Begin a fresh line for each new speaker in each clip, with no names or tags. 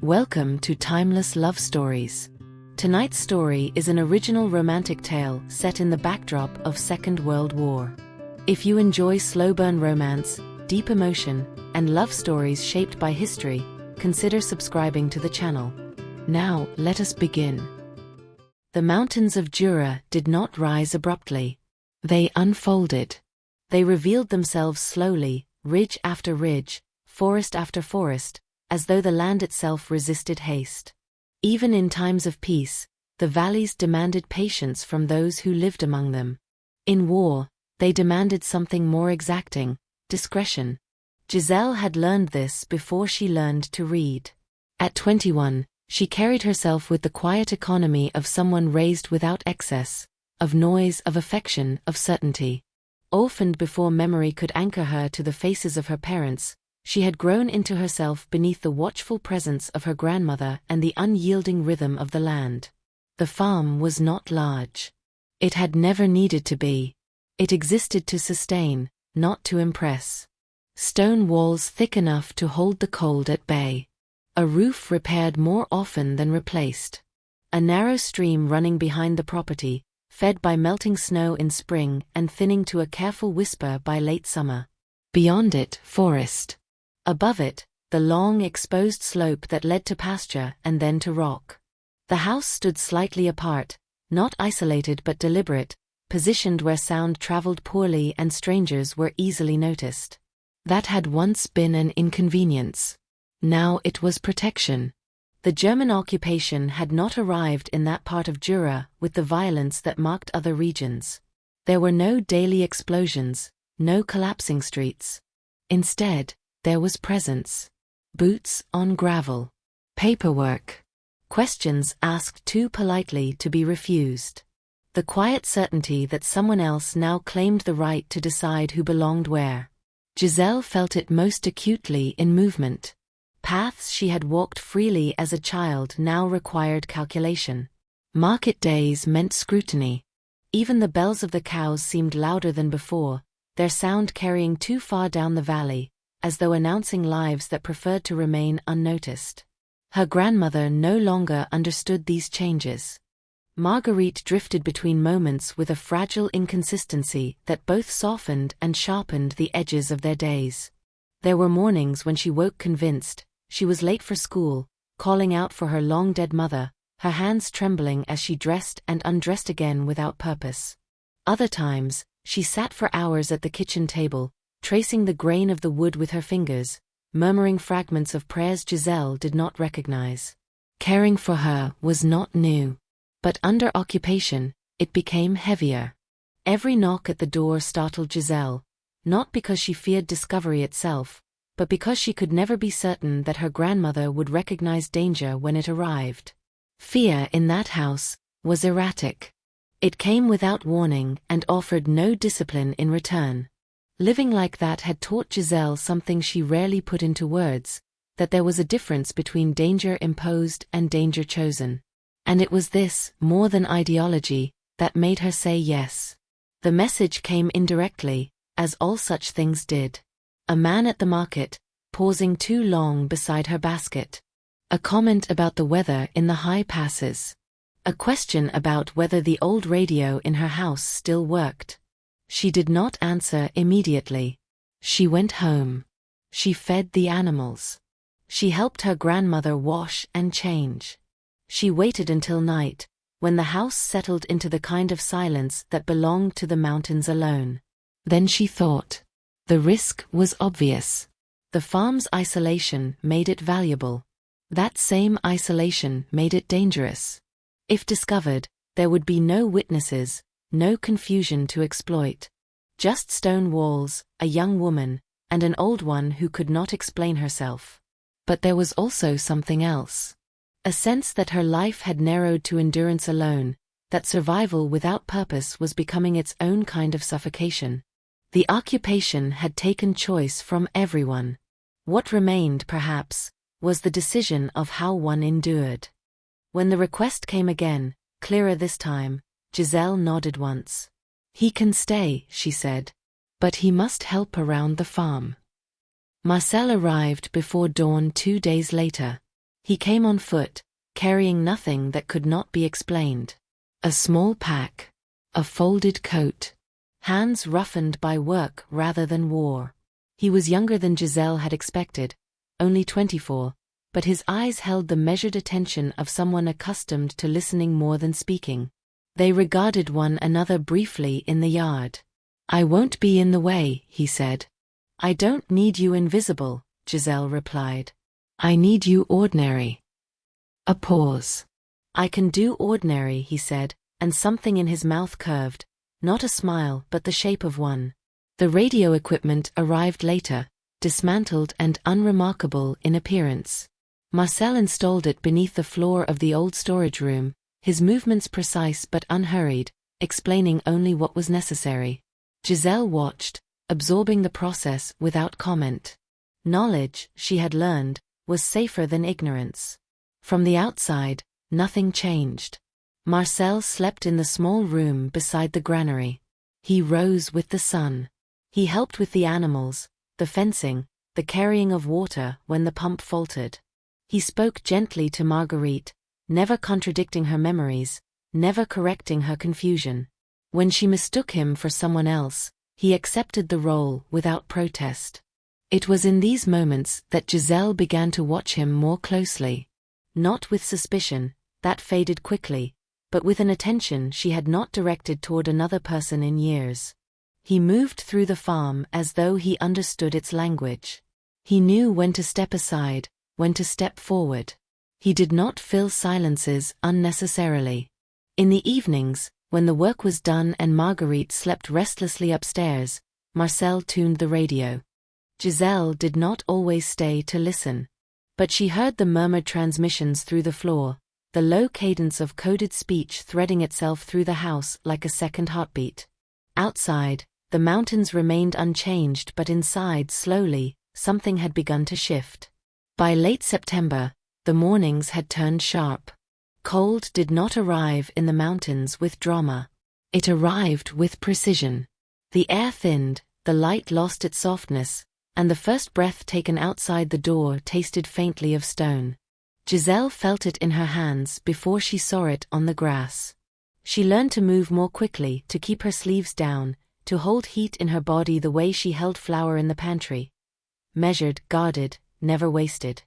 Welcome to Timeless Love Stories. Tonight's story is an original romantic tale set in the backdrop of Second World War. If you enjoy slow-burn romance, deep emotion, and love stories shaped by history, consider subscribing to the channel. Now, let us begin. The mountains of Jura did not rise abruptly. They unfolded. They revealed themselves slowly, ridge after ridge, forest after forest, as though the land itself resisted haste. Even in times of peace, the valleys demanded patience from those who lived among them. In war, they demanded something more exacting: discretion. Giselle had learned this before she learned to read. At 21, she carried herself with the quiet economy of someone raised without excess, of noise, of affection, of certainty. Orphaned before memory could anchor her to the faces of her parents, she had grown into herself beneath the watchful presence of her grandmother and the unyielding rhythm of the land. The farm was not large. It had never needed to be. It existed to sustain, not to impress. Stone walls thick enough to hold the cold at bay. A roof repaired more often than replaced. A narrow stream running behind the property, fed by melting snow in spring and thinning to a careful whisper by late summer. Beyond it, forest. Above it, the long exposed slope that led to pasture and then to rock. The house stood slightly apart, not isolated but deliberate, positioned where sound traveled poorly and strangers were easily noticed. That had once been an inconvenience. Now it was protection. The German occupation had not arrived in that part of Jura with the violence that marked other regions. There were no daily explosions, no collapsing streets. Instead, there was presence. Boots on gravel. Paperwork. Questions asked too politely to be refused. The quiet certainty that someone else now claimed the right to decide who belonged where. Giselle felt it most acutely in movement. Paths she had walked freely as a child now required calculation. Market days meant scrutiny. Even the bells of the cows seemed louder than before, their sound carrying too far down the valley, as though announcing lives that preferred to remain unnoticed. Her grandmother no longer understood these changes. Marguerite drifted between moments with a fragile inconsistency that both softened and sharpened the edges of their days. There were mornings when she woke convinced she was late for school, calling out for her long-dead mother, her hands trembling as she dressed and undressed again without purpose. Other times, she sat for hours at the kitchen table, tracing the grain of the wood with her fingers, murmuring fragments of prayers Giselle did not recognize. Caring for her was not new. But under occupation, it became heavier. Every knock at the door startled Giselle, not because she feared discovery itself, but because she could never be certain that her grandmother would recognize danger when it arrived. Fear in that house was erratic. It came without warning and offered no discipline in return. Living like that had taught Giselle something she rarely put into words, that there was a difference between danger imposed and danger chosen. And it was this, more than ideology, that made her say yes. The message came indirectly, as all such things did. A man at the market, pausing too long beside her basket. A comment about the weather in the high passes. A question about whether the old radio in her house still worked. She did not answer immediately. She went home. She fed the animals. She helped her grandmother wash and change. She waited until night, when the house settled into the kind of silence that belonged to the mountains alone. Then she thought. The risk was obvious. The farm's isolation made it valuable. That same isolation made it dangerous. If discovered, there would be no witnesses, no confusion to exploit. Just stone walls, a young woman, and an old one who could not explain herself. But there was also something else. A sense that her life had narrowed to endurance alone, that survival without purpose was becoming its own kind of suffocation. The occupation had taken choice from everyone. What remained, perhaps, was the decision of how one endured. When the request came again, clearer this time, Giselle nodded once. He can stay, she said. But he must help around the farm. Marcel arrived before dawn 2 days later. He came on foot, carrying nothing that could not be explained. A small pack. A folded coat. Hands roughened by work rather than war. He was younger than Giselle had expected, only 24, but his eyes held the measured attention of someone accustomed to listening more than speaking. They regarded one another briefly in the yard. "I won't be in the way," he said. "I don't need you invisible," Giselle replied. "I need you ordinary." A pause. "I can do ordinary," he said, and something in his mouth curved, not a smile but the shape of one. The radio equipment arrived later, dismantled and unremarkable in appearance. Marcel installed it beneath the floor of the old storage room, his movements precise but unhurried, explaining only what was necessary. Giselle watched, absorbing the process without comment. Knowledge, she had learned, was safer than ignorance. From the outside, nothing changed. Marcel slept in the small room beside the granary. He rose with the sun. He helped with the animals, the fencing, the carrying of water when the pump faltered. He spoke gently to Marguerite, never contradicting her memories, never correcting her confusion. When she mistook him for someone else, he accepted the role without protest. It was in these moments that Giselle began to watch him more closely. Not with suspicion, that faded quickly, but with an attention she had not directed toward another person in years. He moved through the farm as though he understood its language. He knew when to step aside, when to step forward. He did not fill silences unnecessarily. In the evenings, when the work was done and Marguerite slept restlessly upstairs, Marcel tuned the radio. Giselle did not always stay to listen. But she heard the murmured transmissions through the floor, the low cadence of coded speech threading itself through the house like a second heartbeat. Outside, the mountains remained unchanged, but inside, slowly, something had begun to shift. By late September, the mornings had turned sharp. Cold did not arrive in the mountains with drama. It arrived with precision. The air thinned, the light lost its softness, and the first breath taken outside the door tasted faintly of stone. Giselle felt it in her hands before she saw it on the grass. She learned to move more quickly, to keep her sleeves down, to hold heat in her body the way she held flour in the pantry. Measured, guarded, never wasted.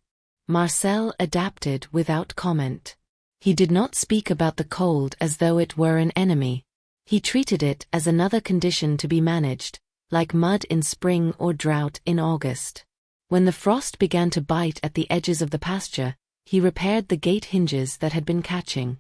Marcel adapted without comment. He did not speak about the cold as though it were an enemy. He treated it as another condition to be managed, like mud in spring or drought in August. When the frost began to bite at the edges of the pasture, he repaired the gate hinges that had been catching.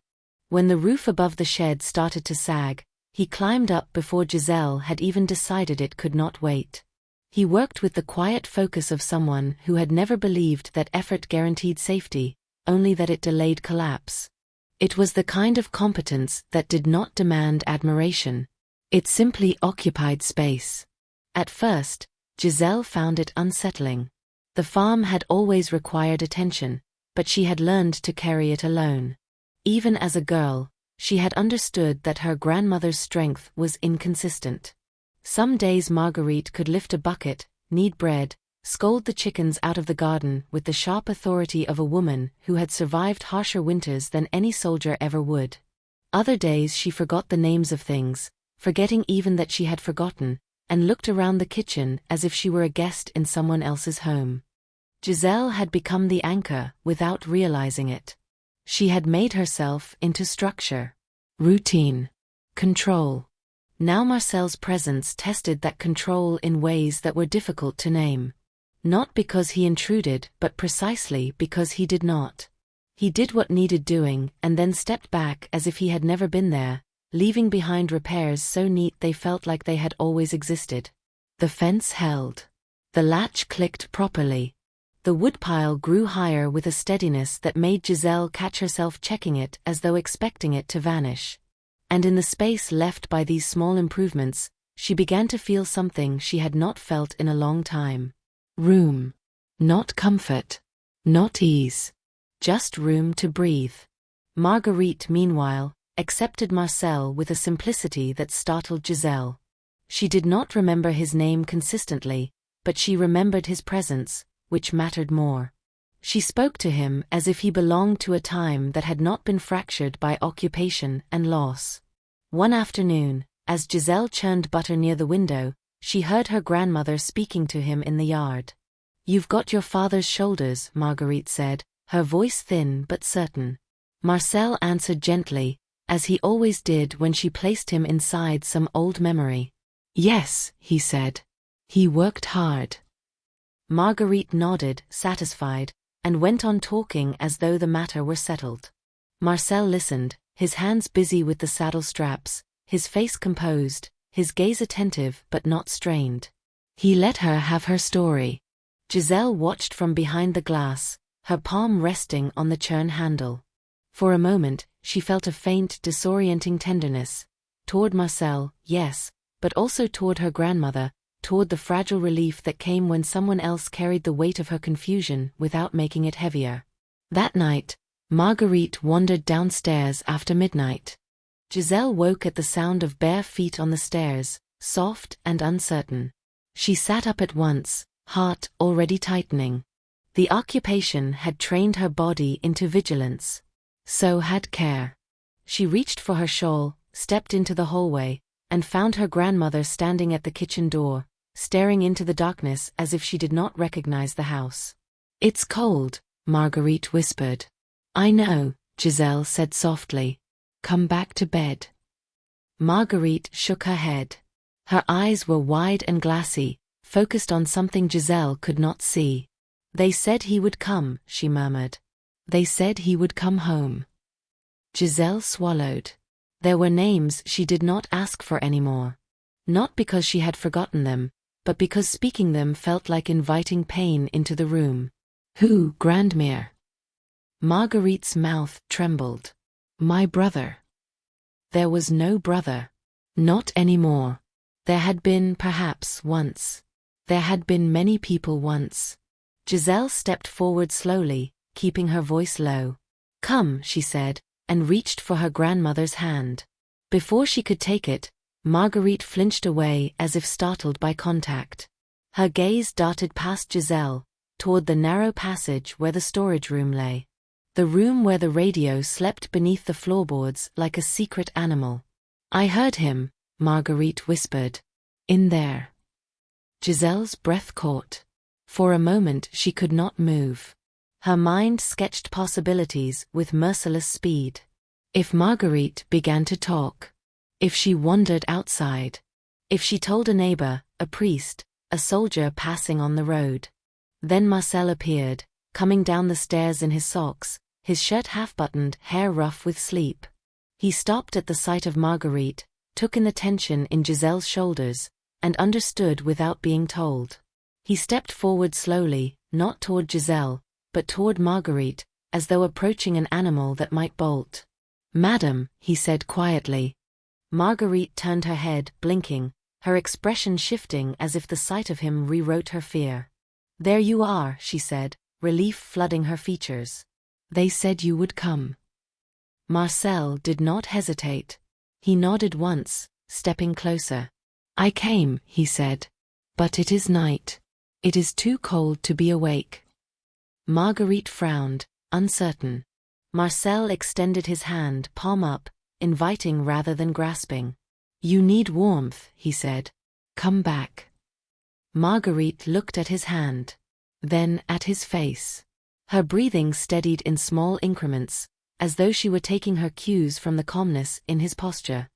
When the roof above the shed started to sag, he climbed up before Giselle had even decided it could not wait. He worked with the quiet focus of someone who had never believed that effort guaranteed safety, only that it delayed collapse. It was the kind of competence that did not demand admiration. It simply occupied space. At first, Giselle found it unsettling. The farm had always required attention, but she had learned to carry it alone. Even as a girl, she had understood that her grandmother's strength was inconsistent. Some days Marguerite could lift a bucket, knead bread, scold the chickens out of the garden with the sharp authority of a woman who had survived harsher winters than any soldier ever would. Other days she forgot the names of things, forgetting even that she had forgotten, and looked around the kitchen as if she were a guest in someone else's home. Giselle had become the anchor without realizing it. She had made herself into structure, routine, control. Now Marcel's presence tested that control in ways that were difficult to name. Not because he intruded, but precisely because he did not. He did what needed doing and then stepped back as if he had never been there, leaving behind repairs so neat they felt like they had always existed. The fence held. The latch clicked properly. The woodpile grew higher with a steadiness that made Giselle catch herself checking it as though expecting it to vanish. And in the space left by these small improvements, she began to feel something she had not felt in a long time. Room. Not comfort. Not ease. Just room to breathe. Marguerite, meanwhile, accepted Marcel with a simplicity that startled Giselle. She did not remember his name consistently, but she remembered his presence, which mattered more. She spoke to him as if he belonged to a time that had not been fractured by occupation and loss. One afternoon, as Giselle churned butter near the window, she heard her grandmother speaking to him in the yard. "You've got your father's shoulders," Marguerite said, her voice thin but certain. Marcel answered gently, as he always did when she placed him inside some old memory. "Yes," he said. "He worked hard." Marguerite nodded, satisfied, and went on talking as though the matter were settled. Marcel listened, his hands busy with the saddle straps, his face composed, his gaze attentive but not strained. He let her have her story. Giselle watched from behind the glass, her palm resting on the churn handle. For a moment, she felt a faint, disorienting tenderness. Toward Marcel, yes, but also toward her grandmother, toward the fragile relief that came when someone else carried the weight of her confusion without making it heavier. That night, Marguerite wandered downstairs after midnight. Giselle woke at the sound of bare feet on the stairs, soft and uncertain. She sat up at once, heart already tightening. The occupation had trained her body into vigilance. So had care. She reached for her shawl, stepped into the hallway, and found her grandmother standing at the kitchen door, staring into the darkness as if she did not recognize the house. "It's cold," Marguerite whispered. "I know," Giselle said softly. "Come back to bed." Marguerite shook her head. Her eyes were wide and glassy, focused on something Giselle could not see. "They said he would come," she murmured. "They said he would come home." Giselle swallowed. There were names she did not ask for anymore. Not because she had forgotten them, but because speaking them felt like inviting pain into the room. "Who, Grandmere?" Marguerite's mouth trembled. "My brother." There was no brother. Not anymore. There had been, perhaps, once. There had been many people once. Giselle stepped forward slowly, keeping her voice low. "Come," she said, and reached for her grandmother's hand. Before she could take it, Marguerite flinched away as if startled by contact. Her gaze darted past Giselle, toward the narrow passage where the storage room lay. The room where the radio slept beneath the floorboards like a secret animal. "I heard him," Marguerite whispered. "In there." Giselle's breath caught. For a moment she could not move. Her mind sketched possibilities with merciless speed. If Marguerite began to talk. If she wandered outside. If she told a neighbor, a priest, a soldier passing on the road. Then Marcel appeared, coming down the stairs in his socks, his shirt half-buttoned, hair rough with sleep. He stopped at the sight of Marguerite, took in the tension in Giselle's shoulders, and understood without being told. He stepped forward slowly, not toward Giselle, but toward Marguerite, as though approaching an animal that might bolt. "Madam," he said quietly. Marguerite turned her head, blinking, her expression shifting as if the sight of him rewrote her fear. "There you are," she said, relief flooding her features. "They said you would come." Marcel did not hesitate. He nodded once, stepping closer. "I came," he said. "But it is night. It is too cold to be awake." Marguerite frowned, uncertain. Marcel extended his hand, palm up, inviting rather than grasping. "You need warmth," he said. "Come back." Marguerite looked at his hand. Then at his face. Her breathing steadied in small increments, as though she were taking her cues from the calmness in his posture.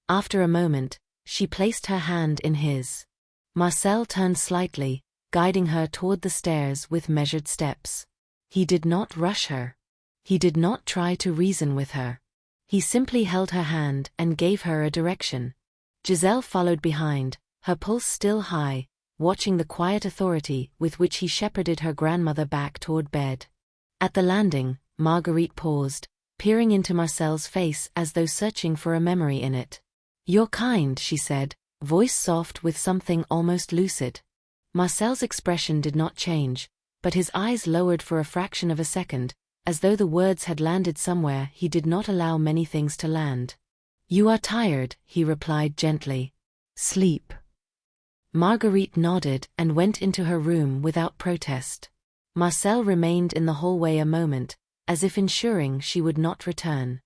After a moment, she placed her hand in his. Marcel turned slightly, guiding her toward the stairs with measured steps. He did not rush her. He did not try to reason with her. He simply held her hand and gave her a direction. Giselle followed behind, her pulse still high, watching the quiet authority with which he shepherded her grandmother back toward bed. At the landing, Marguerite paused, peering into Marcel's face as though searching for a memory in it. "You're kind," she said, voice soft with something almost lucid. Marcel's expression did not change, but his eyes lowered for a fraction of a second, as though the words had landed somewhere he did not allow many things to land. "You are tired," he replied gently. "Sleep." Marguerite nodded and went into her room without protest. Marcel remained in the hallway a moment, as if ensuring she would not return.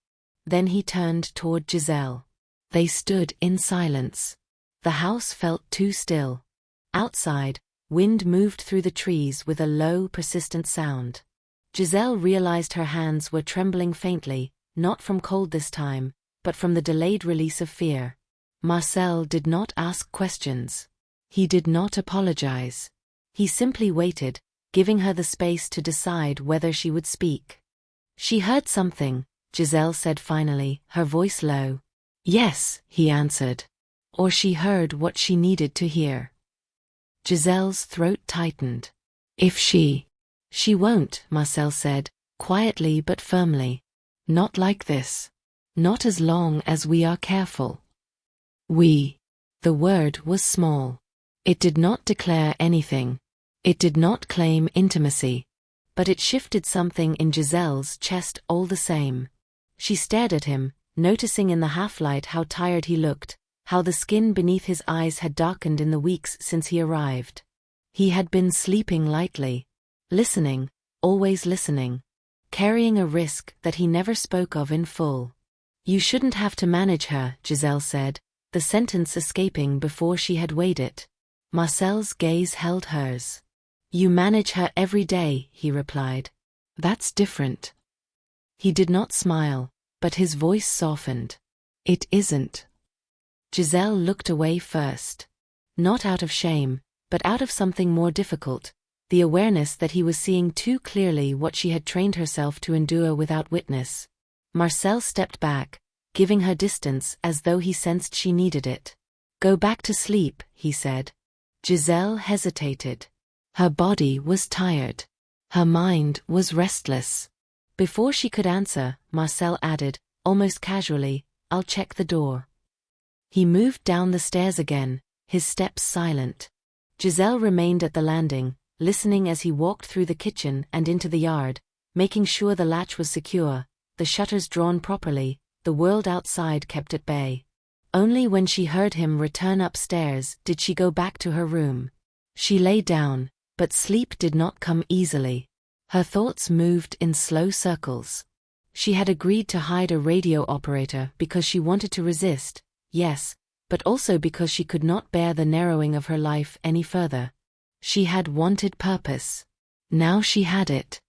Then he turned toward Giselle. They stood in silence. The house felt too still. Outside, wind moved through the trees with a low, persistent sound. Giselle realized her hands were trembling faintly, not from cold this time, but from the delayed release of fear. Marcel did not ask questions. He did not apologize. He simply waited, giving her the space to decide whether she would speak. She heard something, Giselle said finally, her voice low. Yes, he answered. Or she heard what she needed to hear. Giselle's throat tightened. If she won't, Marcel said, quietly but firmly. Not like this. Not as long as we are careful. We. The word was small. It did not declare anything. It did not claim intimacy. But it shifted something in Giselle's chest all the same. She stared at him, noticing in the half-light how tired he looked, how the skin beneath his eyes had darkened in the weeks since he arrived. He had been sleeping lightly. Listening, always listening. Carrying a risk that he never spoke of in full. You shouldn't have to manage her, Giselle said, the sentence escaping before she had weighed it. Marcel's gaze held hers. You manage her every day, he replied. That's different. He did not smile, but his voice softened. It isn't. Giselle looked away first. Not out of shame, but out of something more difficult, the awareness that he was seeing too clearly what she had trained herself to endure without witness. Marcel stepped back, giving her distance as though he sensed she needed it. Go back to sleep, he said. Giselle hesitated. Her body was tired. Her mind was restless. Before she could answer, Marcel added, almost casually, I'll check the door. He moved down the stairs again, his steps silent. Giselle remained at the landing, listening as he walked through the kitchen and into the yard, making sure the latch was secure, the shutters drawn properly, the world outside kept at bay. Only when she heard him return upstairs did she go back to her room. She lay down, but sleep did not come easily. Her thoughts moved in slow circles. She had agreed to hide a radio operator because she wanted to resist, yes, but also because she could not bear the narrowing of her life any further. She had wanted purpose. Now she had it.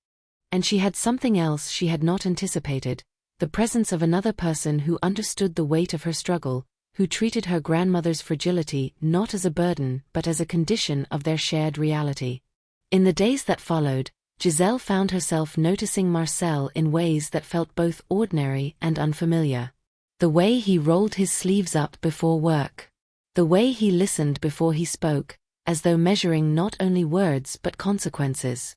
And she had something else she had not anticipated, the presence of another person who understood the weight of her struggle, who treated her grandmother's fragility not as a burden but as a condition of their shared reality. In the days that followed, Giselle found herself noticing Marcel in ways that felt both ordinary and unfamiliar. The way he rolled his sleeves up before work. The way he listened before he spoke, as though measuring not only words but consequences.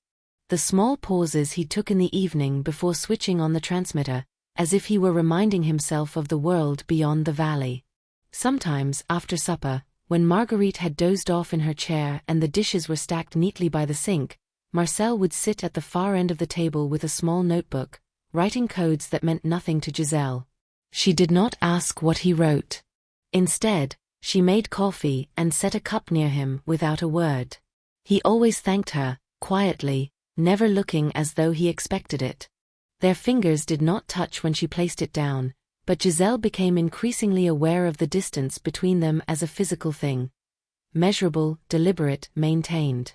The small pauses he took in the evening before switching on the transmitter, as if he were reminding himself of the world beyond the valley. Sometimes, after supper, when Marguerite had dozed off in her chair and the dishes were stacked neatly by the sink, Marcel would sit at the far end of the table with a small notebook, writing codes that meant nothing to Giselle. She did not ask what he wrote. Instead, she made coffee and set a cup near him without a word. He always thanked her, quietly, never looking as though he expected it. Their fingers did not touch when she placed it down, but Giselle became increasingly aware of the distance between them as a physical thing. Measurable, deliberate, maintained.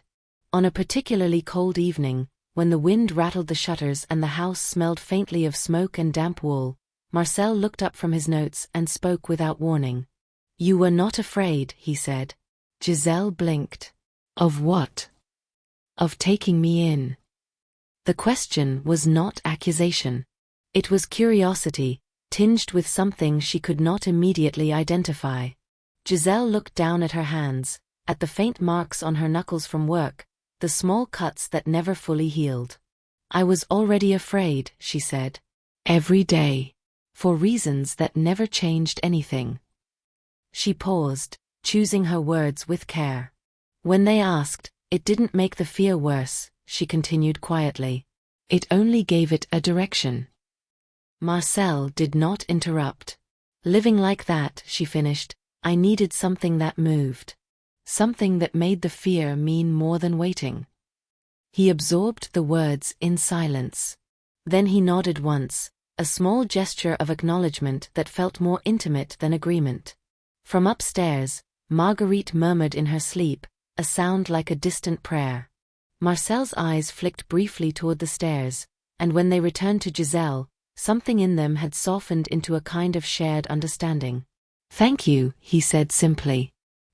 On a particularly cold evening, when the wind rattled the shutters and the house smelled faintly of smoke and damp wool, Marcel looked up from his notes and spoke without warning. You were not afraid, he said. Giselle blinked. Of what? Of taking me in. The question was not accusation. It was curiosity, tinged with something she could not immediately identify. Giselle looked down at her hands, at the faint marks on her knuckles from work, the small cuts that never fully healed. I was already afraid, she said. Every day. For reasons that never changed anything. She paused, choosing her words with care. When they asked, it didn't make the fear worse, she continued quietly. It only gave it a direction. Marcel did not interrupt. Living like that, she finished, I needed something that moved. Something that made the fear mean more than waiting. He absorbed the words in silence. Then he nodded once, a small gesture of acknowledgement that felt more intimate than agreement. From upstairs, Marguerite murmured in her sleep, a sound like a distant prayer. Marcel's eyes flicked briefly toward the stairs, and when they returned to Giselle, something in them had softened into a kind of shared understanding. "Thank you," he said simply.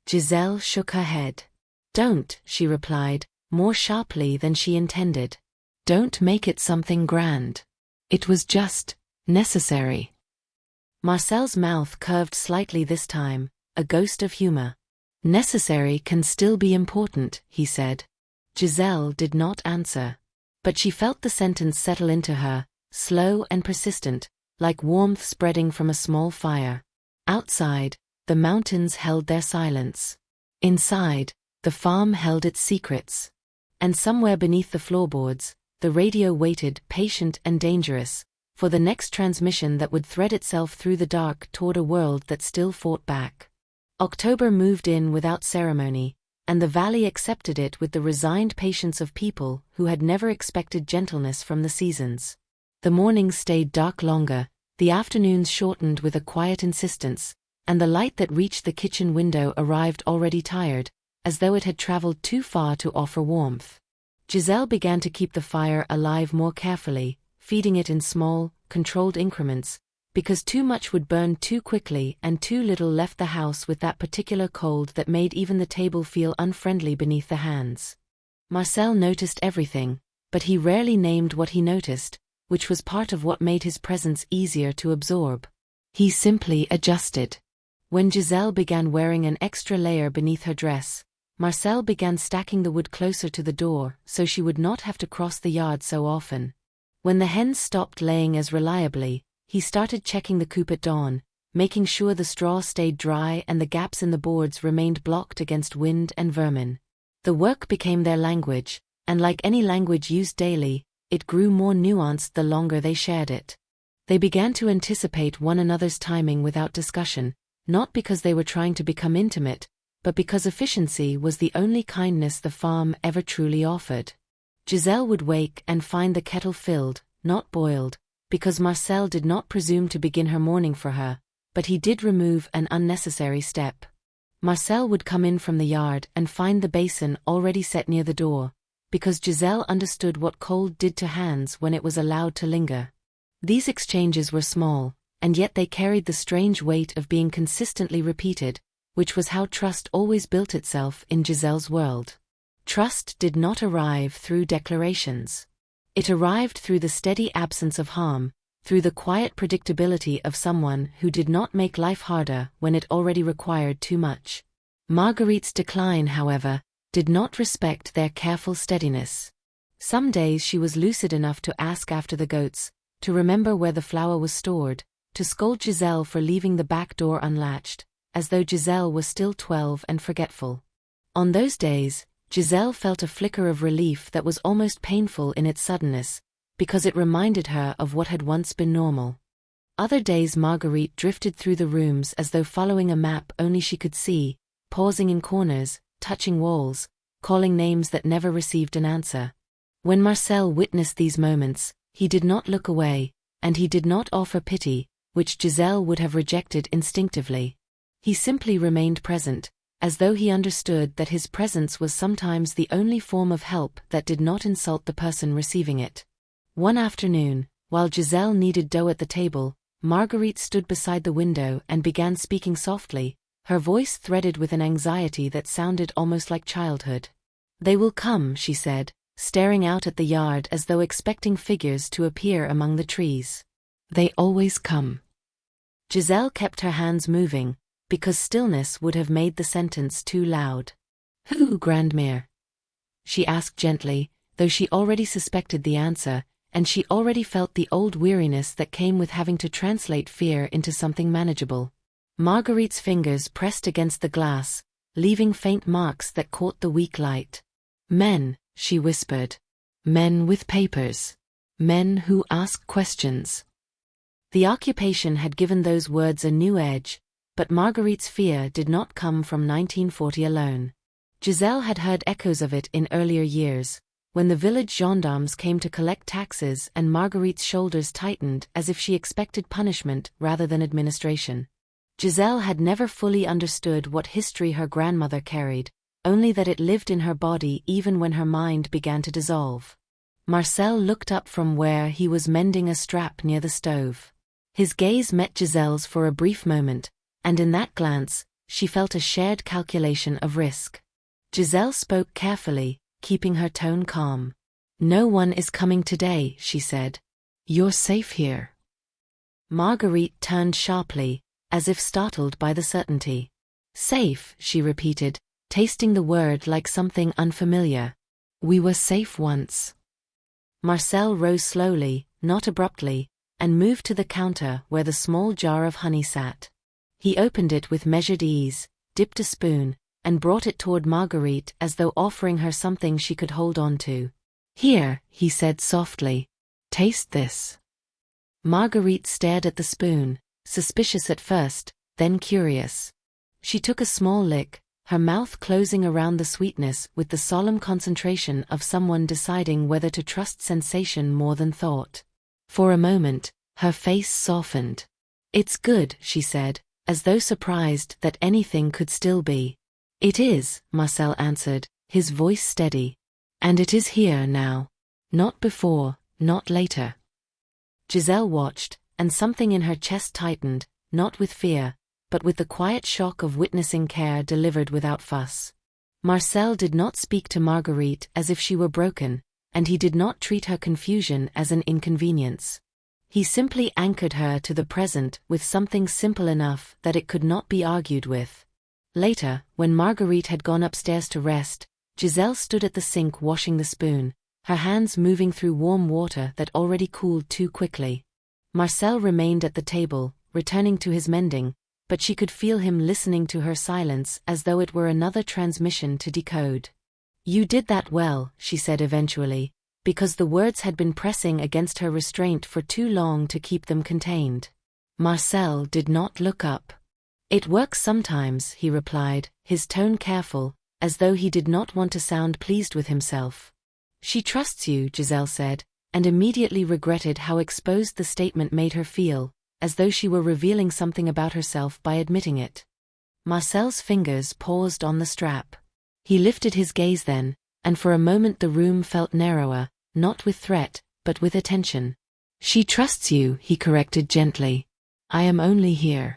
Giselle shook her head. "Don't," she replied, more sharply than she intended. "Don't make it something grand. It was just necessary." Marcel's mouth curved slightly this time, a ghost of humor. "Necessary can still be important," he said. Giselle did not answer. But she felt the sentence settle into her, slow and persistent, like warmth spreading from a small fire. Outside, the mountains held their silence. Inside, the farm held its secrets. And somewhere beneath the floorboards, the radio waited, patient and dangerous, for the next transmission that would thread itself through the dark toward a world that still fought back. October moved in without ceremony, and the valley accepted it with the resigned patience of people who had never expected gentleness from the seasons. The mornings stayed dark longer, the afternoons shortened with a quiet insistence, and the light that reached the kitchen window arrived already tired, as though it had traveled too far to offer warmth. Giselle began to keep the fire alive more carefully, feeding it in small, controlled increments, because too much would burn too quickly and too little left the house with that particular cold that made even the table feel unfriendly beneath the hands. Marcel noticed everything, but he rarely named what he noticed, which was part of what made his presence easier to absorb. He simply adjusted. When Giselle began wearing an extra layer beneath her dress, Marcel began stacking the wood closer to the door so she would not have to cross the yard so often. When the hens stopped laying as reliably, he started checking the coop at dawn, making sure the straw stayed dry and the gaps in the boards remained blocked against wind and vermin. The work became their language, and like any language used daily, it grew more nuanced the longer they shared it. They began to anticipate one another's timing without discussion, not because they were trying to become intimate, but because efficiency was the only kindness the farm ever truly offered. Giselle would wake and find the kettle filled, not boiled, because Marcel did not presume to begin her morning for her, but he did remove an unnecessary step. Marcel would come in from the yard and find the basin already set near the door, because Giselle understood what cold did to hands when it was allowed to linger. These exchanges were small, and yet they carried the strange weight of being consistently repeated, which was how trust always built itself in Giselle's world. Trust did not arrive through declarations. It arrived through the steady absence of harm, through the quiet predictability of someone who did not make life harder when it already required too much. Marguerite's decline, however, did not respect their careful steadiness. Some days she was lucid enough to ask after the goats, to remember where the flour was stored, to scold Giselle for leaving the back door unlatched, as though Giselle was still 12 and forgetful. On those days, Giselle felt a flicker of relief that was almost painful in its suddenness, because it reminded her of what had once been normal. Other days Marguerite drifted through the rooms as though following a map only she could see, pausing in corners, touching walls, calling names that never received an answer. When Marcel witnessed these moments, he did not look away, and he did not offer pity, which Giselle would have rejected instinctively. He simply remained present, as though he understood that his presence was sometimes the only form of help that did not insult the person receiving it. One afternoon, while Giselle kneaded dough at the table, Marguerite stood beside the window and began speaking softly, her voice threaded with an anxiety that sounded almost like childhood. "They will come," she said, staring out at the yard as though expecting figures to appear among the trees. "They always come." Giselle kept her hands moving, because stillness would have made the sentence too loud. "Who, grandmère?" she asked gently, though she already suspected the answer, and she already felt the old weariness that came with having to translate fear into something manageable. Marguerite's fingers pressed against the glass, leaving faint marks that caught the weak light. "Men," she whispered. "Men with papers. Men who ask questions." The occupation had given those words a new edge, but Marguerite's fear did not come from 1940 alone. Giselle had heard echoes of it in earlier years, when the village gendarmes came to collect taxes and Marguerite's shoulders tightened as if she expected punishment rather than administration. Giselle had never fully understood what history her grandmother carried, only that it lived in her body even when her mind began to dissolve. Marcel looked up from where he was mending a strap near the stove. His gaze met Giselle's for a brief moment, and in that glance, she felt a shared calculation of risk. Giselle spoke carefully, keeping her tone calm. "No one is coming today," she said. "You're safe here." Marguerite turned sharply, as if startled by the certainty. "Safe," she repeated, tasting the word like something unfamiliar. "We were safe once." Marcel rose slowly, not abruptly, and moved to the counter where the small jar of honey sat. He opened it with measured ease, dipped a spoon, and brought it toward Marguerite as though offering her something she could hold on to. "Here," he said softly. "Taste this." Marguerite stared at the spoon, suspicious at first, then curious. She took a small lick, her mouth closing around the sweetness with the solemn concentration of someone deciding whether to trust sensation more than thought. For a moment, her face softened. "It's good," she said, as though surprised that anything could still be. "It is," Marcel answered, his voice steady. "And it is here now. Not before, not later." Giselle watched, and something in her chest tightened, not with fear, but with the quiet shock of witnessing care delivered without fuss. Marcel did not speak to Marguerite as if she were broken, and he did not treat her confusion as an inconvenience. He simply anchored her to the present with something simple enough that it could not be argued with. Later, when Marguerite had gone upstairs to rest, Giselle stood at the sink washing the spoon, her hands moving through warm water that already cooled too quickly. Marcel remained at the table, returning to his mending, but she could feel him listening to her silence as though it were another transmission to decode. "You did that well," she said eventually, because the words had been pressing against her restraint for too long to keep them contained. Marcel did not look up. "It works sometimes," he replied, his tone careful, as though he did not want to sound pleased with himself. "She trusts you," Giselle said, and immediately regretted how exposed the statement made her feel, as though she were revealing something about herself by admitting it. Marcel's fingers paused on the strap. He lifted his gaze then, and for a moment the room felt narrower, not with threat, but with attention. "She trusts you," he corrected gently. "I am only here."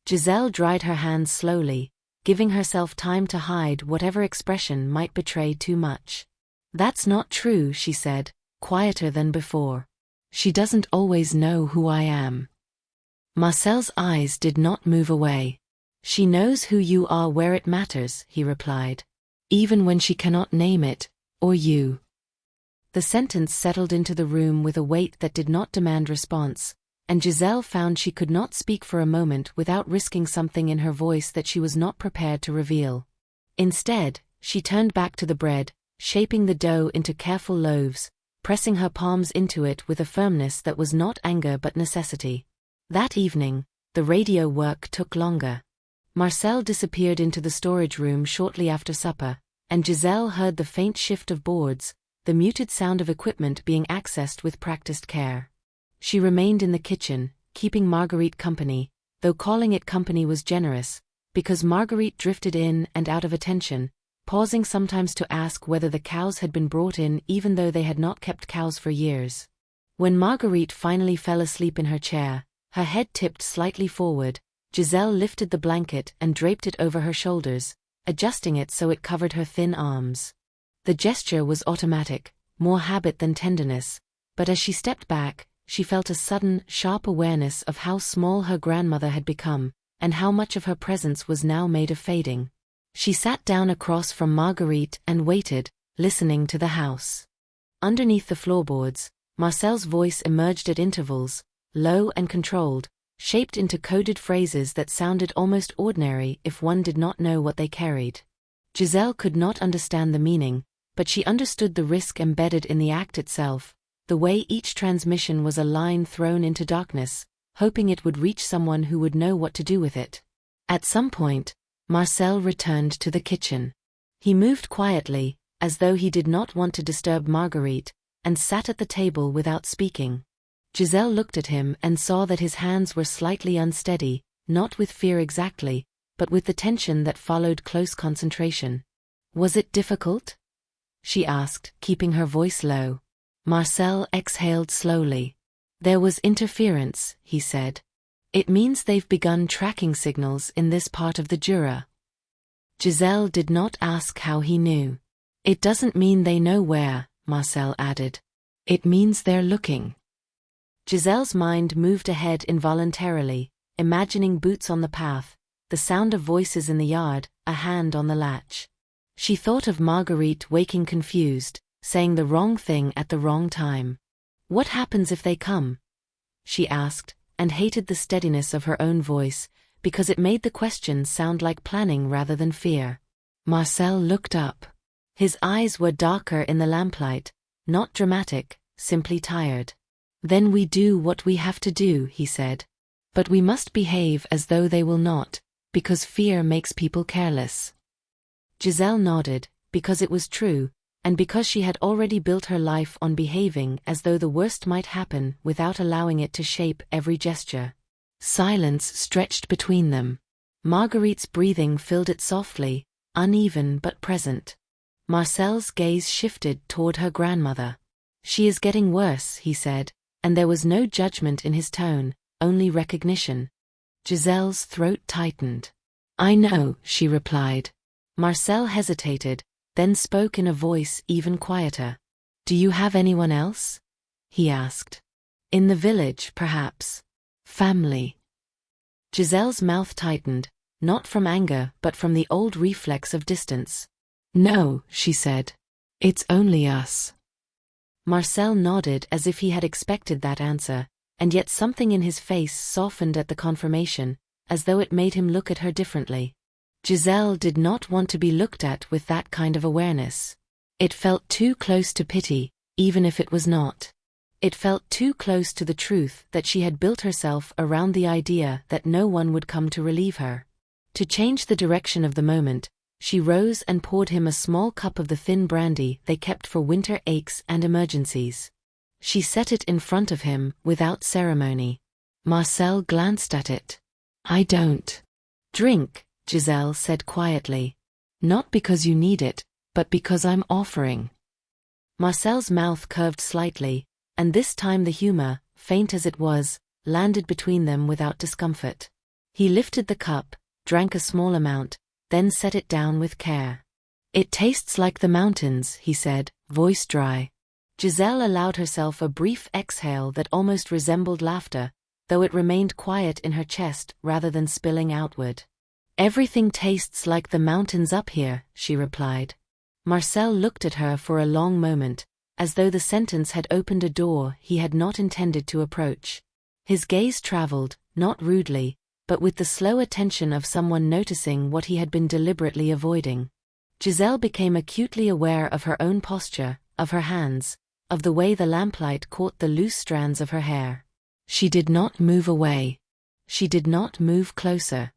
Giselle dried her hands slowly, giving herself time to hide whatever expression might betray too much. "That's not true," she said, quieter than before. "She doesn't always know who I am." Marcel's eyes did not move away. "She knows who you are where it matters," he replied. "Even when she cannot name it, or you." The sentence settled into the room with a weight that did not demand response, and Giselle found she could not speak for a moment without risking something in her voice that she was not prepared to reveal. Instead, she turned back to the bread, shaping the dough into careful loaves, pressing her palms into it with a firmness that was not anger but necessity. That evening, the radio work took longer. Marcel disappeared into the storage room shortly after supper, and Giselle heard the faint shift of boards, the muted sound of equipment being accessed with practiced care. She remained in the kitchen, keeping Marguerite company, though calling it company was generous, because Marguerite drifted in and out of attention, pausing sometimes to ask whether the cows had been brought in even though they had not kept cows for years. When Marguerite finally fell asleep in her chair, her head tipped slightly forward, Giselle lifted the blanket and draped it over her shoulders, adjusting it so it covered her thin arms. The gesture was automatic, more habit than tenderness, but as she stepped back, she felt a sudden, sharp awareness of how small her grandmother had become, and how much of her presence was now made of fading. She sat down across from Marguerite and waited, listening to the house. Underneath the floorboards, Marcel's voice emerged at intervals, low and controlled, shaped into coded phrases that sounded almost ordinary if one did not know what they carried. Giselle could not understand the meaning, but she understood the risk embedded in the act itself, the way each transmission was a line thrown into darkness, hoping it would reach someone who would know what to do with it. At some point, Marcel returned to the kitchen. He moved quietly, as though he did not want to disturb Marguerite, and sat at the table without speaking. Giselle looked at him and saw that his hands were slightly unsteady, not with fear exactly, but with the tension that followed close concentration. "Was it difficult?" she asked, keeping her voice low. Marcel exhaled slowly. "There was interference," he said. "It means they've begun tracking signals in this part of the Jura." Giselle did not ask how he knew. "It doesn't mean they know where," Marcel added. "It means they're looking." Giselle's mind moved ahead involuntarily, imagining boots on the path, the sound of voices in the yard, a hand on the latch. She thought of Marguerite waking confused, saying the wrong thing at the wrong time. "What happens if they come?" she asked, and hated the steadiness of her own voice, because it made the question sound like planning rather than fear. Marcel looked up. His eyes were darker in the lamplight, not dramatic, simply tired. "Then we do what we have to do," he said. "But we must behave as though they will not, because fear makes people careless." Giselle nodded, because it was true, and because she had already built her life on behaving as though the worst might happen without allowing it to shape every gesture. Silence stretched between them. Marguerite's breathing filled it softly, uneven but present. Marcel's gaze shifted toward her grandmother. "She is getting worse," he said, and there was no judgment in his tone, only recognition. Giselle's throat tightened. "I know," she replied. Marcel hesitated, then spoke in a voice even quieter. "Do you have anyone else?" he asked. "In the village, perhaps. Family." Giselle's mouth tightened, not from anger but from the old reflex of distance. "No," she said. "It's only us." Marcel nodded as if he had expected that answer, and yet something in his face softened at the confirmation, as though it made him look at her differently. Giselle did not want to be looked at with that kind of awareness. It felt too close to pity, even if it was not. It felt too close to the truth that she had built herself around the idea that no one would come to relieve her. To change the direction of the moment, she rose and poured him a small cup of the thin brandy they kept for winter aches and emergencies. She set it in front of him without ceremony. Marcel glanced at it. "I don't." "Drink," Giselle said quietly. "Not because you need it, but because I'm offering." Marcel's mouth curved slightly, and this time the humor, faint as it was, landed between them without discomfort. He lifted the cup, drank a small amount, then set it down with care. "It tastes like the mountains," he said, voice dry. Giselle allowed herself a brief exhale that almost resembled laughter, though it remained quiet in her chest rather than spilling outward. "Everything tastes like the mountains up here," she replied. Marcel looked at her for a long moment, as though the sentence had opened a door he had not intended to approach. His gaze traveled, not rudely, but with the slow attention of someone noticing what he had been deliberately avoiding. Giselle became acutely aware of her own posture, of her hands, of the way the lamplight caught the loose strands of her hair. She did not move away. She did not move closer.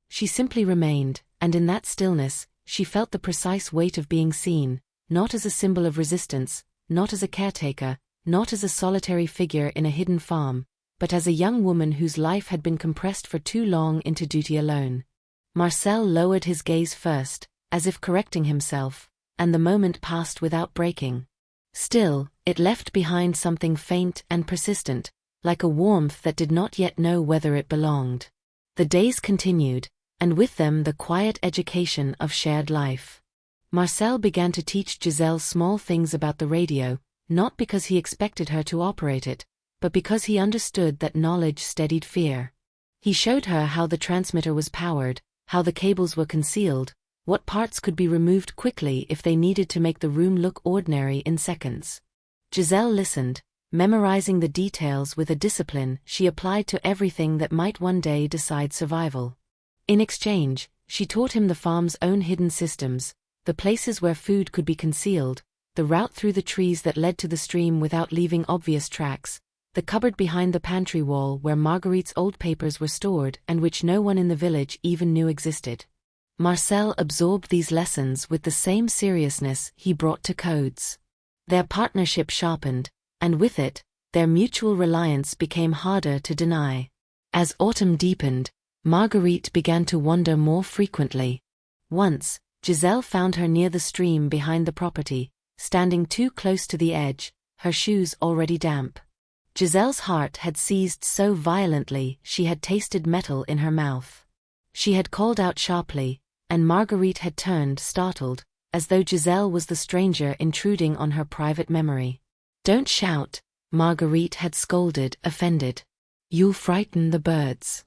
She simply remained, and in that stillness, she felt the precise weight of being seen, not as a symbol of resistance, not as a caretaker, not as a solitary figure in a hidden farm, but as a young woman whose life had been compressed for too long into duty alone. Marcel lowered his gaze first, as if correcting himself, and the moment passed without breaking. Still, it left behind something faint and persistent, like a warmth that did not yet know whether it belonged. The days continued, and with them the quiet education of shared life. Marcel began to teach Giselle small things about the radio, not because he expected her to operate it, but because he understood that knowledge steadied fear. He showed her how the transmitter was powered, how the cables were concealed, what parts could be removed quickly if they needed to make the room look ordinary in seconds. Giselle listened, memorizing the details with a discipline she applied to everything that might one day decide survival. In exchange, she taught him the farm's own hidden systems, the places where food could be concealed, the route through the trees that led to the stream without leaving obvious tracks, the cupboard behind the pantry wall where Marguerite's old papers were stored and which no one in the village even knew existed. Marcel absorbed these lessons with the same seriousness he brought to codes. Their partnership sharpened, and with it, their mutual reliance became harder to deny. As autumn deepened, Marguerite began to wander more frequently. Once, Giselle found her near the stream behind the property, standing too close to the edge, her shoes already damp. Giselle's heart had seized so violently she had tasted metal in her mouth. She had called out sharply, and Marguerite had turned startled, as though Giselle was the stranger intruding on her private memory. "Don't shout," Marguerite had scolded, offended. "You'll frighten the birds."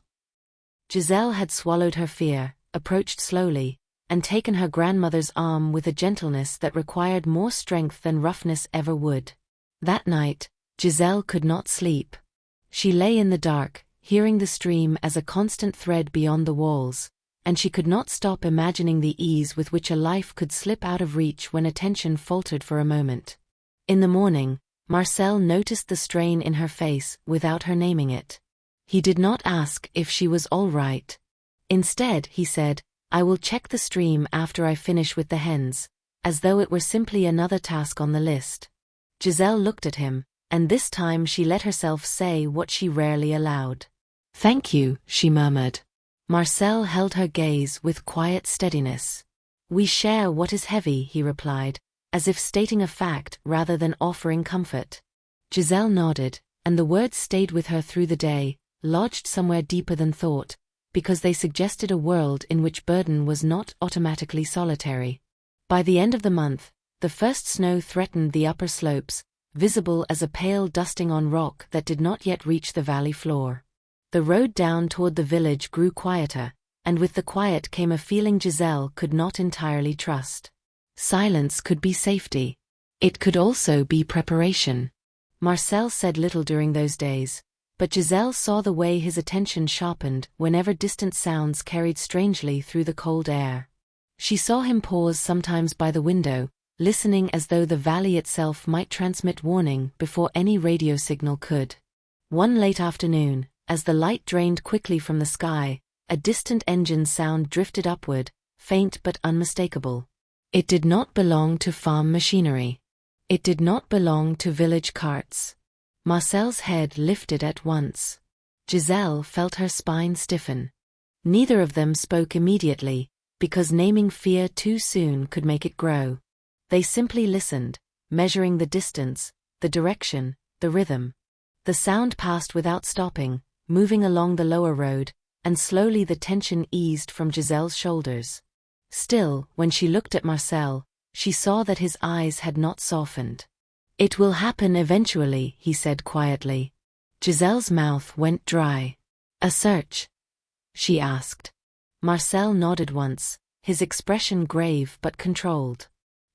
Giselle had swallowed her fear, approached slowly, and taken her grandmother's arm with a gentleness that required more strength than roughness ever would. That night, Giselle could not sleep. She lay in the dark, hearing the stream as a constant thread beyond the walls, and she could not stop imagining the ease with which a life could slip out of reach when attention faltered for a moment. In the morning, Marcel noticed the strain in her face without her naming it. He did not ask if she was all right. Instead, he said, "I will check the stream after I finish with the hens," as though it were simply another task on the list. Giselle looked at him, and this time she let herself say what she rarely allowed. "Thank you," she murmured. Marcel held her gaze with quiet steadiness. "We share what is heavy," he replied, as if stating a fact rather than offering comfort. Giselle nodded, and the words stayed with her through the day, lodged somewhere deeper than thought, because they suggested a world in which burden was not automatically solitary. By the end of the month, the first snow threatened the upper slopes, visible as a pale dusting on rock that did not yet reach the valley floor. The road down toward the village grew quieter, and with the quiet came a feeling Giselle could not entirely trust. Silence could be safety. It could also be preparation. Marcel said little during those days, but Giselle saw the way his attention sharpened whenever distant sounds carried strangely through the cold air. She saw him pause sometimes by the window, listening as though the valley itself might transmit warning before any radio signal could. One late afternoon, as the light drained quickly from the sky, a distant engine sound drifted upward, faint but unmistakable. It did not belong to farm machinery. It did not belong to village carts. Marcel's head lifted at once. Giselle felt her spine stiffen. Neither of them spoke immediately, because naming fear too soon could make it grow. They simply listened, measuring the distance, the direction, the rhythm. The sound passed without stopping, moving along the lower road, and slowly the tension eased from Giselle's shoulders. Still, when she looked at Marcel, she saw that his eyes had not softened. "It will happen eventually," he said quietly. Giselle's mouth went dry. "A search?" she asked. Marcel nodded once, his expression grave but controlled.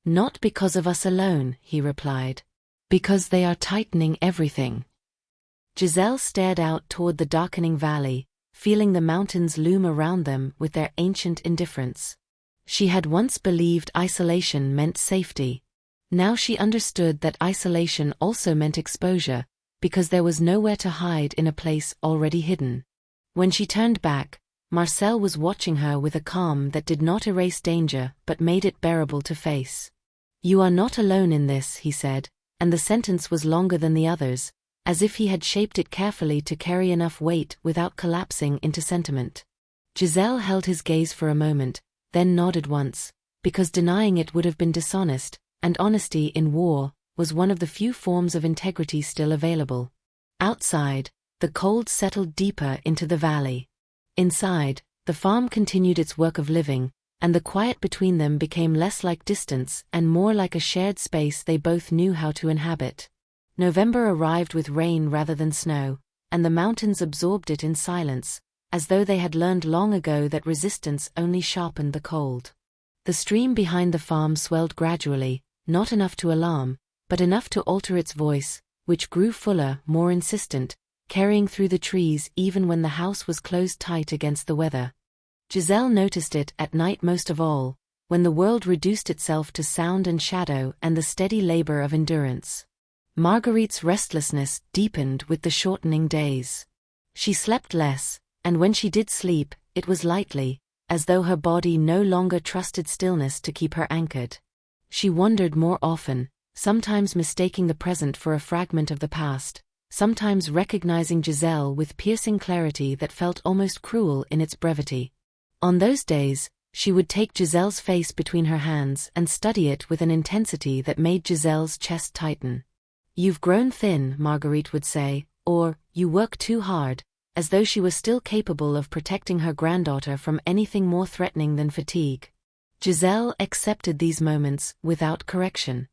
"Not because of us alone," he replied. "Because they are tightening everything." Giselle stared out toward the darkening valley, feeling the mountains loom around them with their ancient indifference. She had once believed isolation meant safety. Now she understood that isolation also meant exposure, because there was nowhere to hide in a place already hidden. When she turned back, Marcel was watching her with a calm that did not erase danger but made it bearable to face. "You are not alone in this," he said, and the sentence was longer than the others, as if he had shaped it carefully to carry enough weight without collapsing into sentiment. Giselle held his gaze for a moment, then nodded once, because denying it would have been dishonest, and honesty in war was one of the few forms of integrity still available. Outside, the cold settled deeper into the valley. Inside, the farm continued its work of living, and the quiet between them became less like distance and more like a shared space they both knew how to inhabit. November arrived with rain rather than snow, and the mountains absorbed it in silence, as though they had learned long ago that resistance only sharpened the cold. The stream behind the farm swelled gradually, not enough to alarm, but enough to alter its voice, which grew fuller, more insistent, carrying through the trees even when the house was closed tight against the weather. Giselle noticed it at night most of all, when the world reduced itself to sound and shadow and the steady labor of endurance. Marguerite's restlessness deepened with the shortening days. She slept less, and when she did sleep, it was lightly, as though her body no longer trusted stillness to keep her anchored. She wandered more often, sometimes mistaking the present for a fragment of the past, sometimes recognizing Giselle with piercing clarity that felt almost cruel in its brevity. On those days, she would take Giselle's face between her hands and study it with an intensity that made Giselle's chest tighten. "You've grown thin," Marguerite would say, or, "You work too hard," as though she was still capable of protecting her granddaughter from anything more threatening than fatigue. Giselle accepted these moments without correction.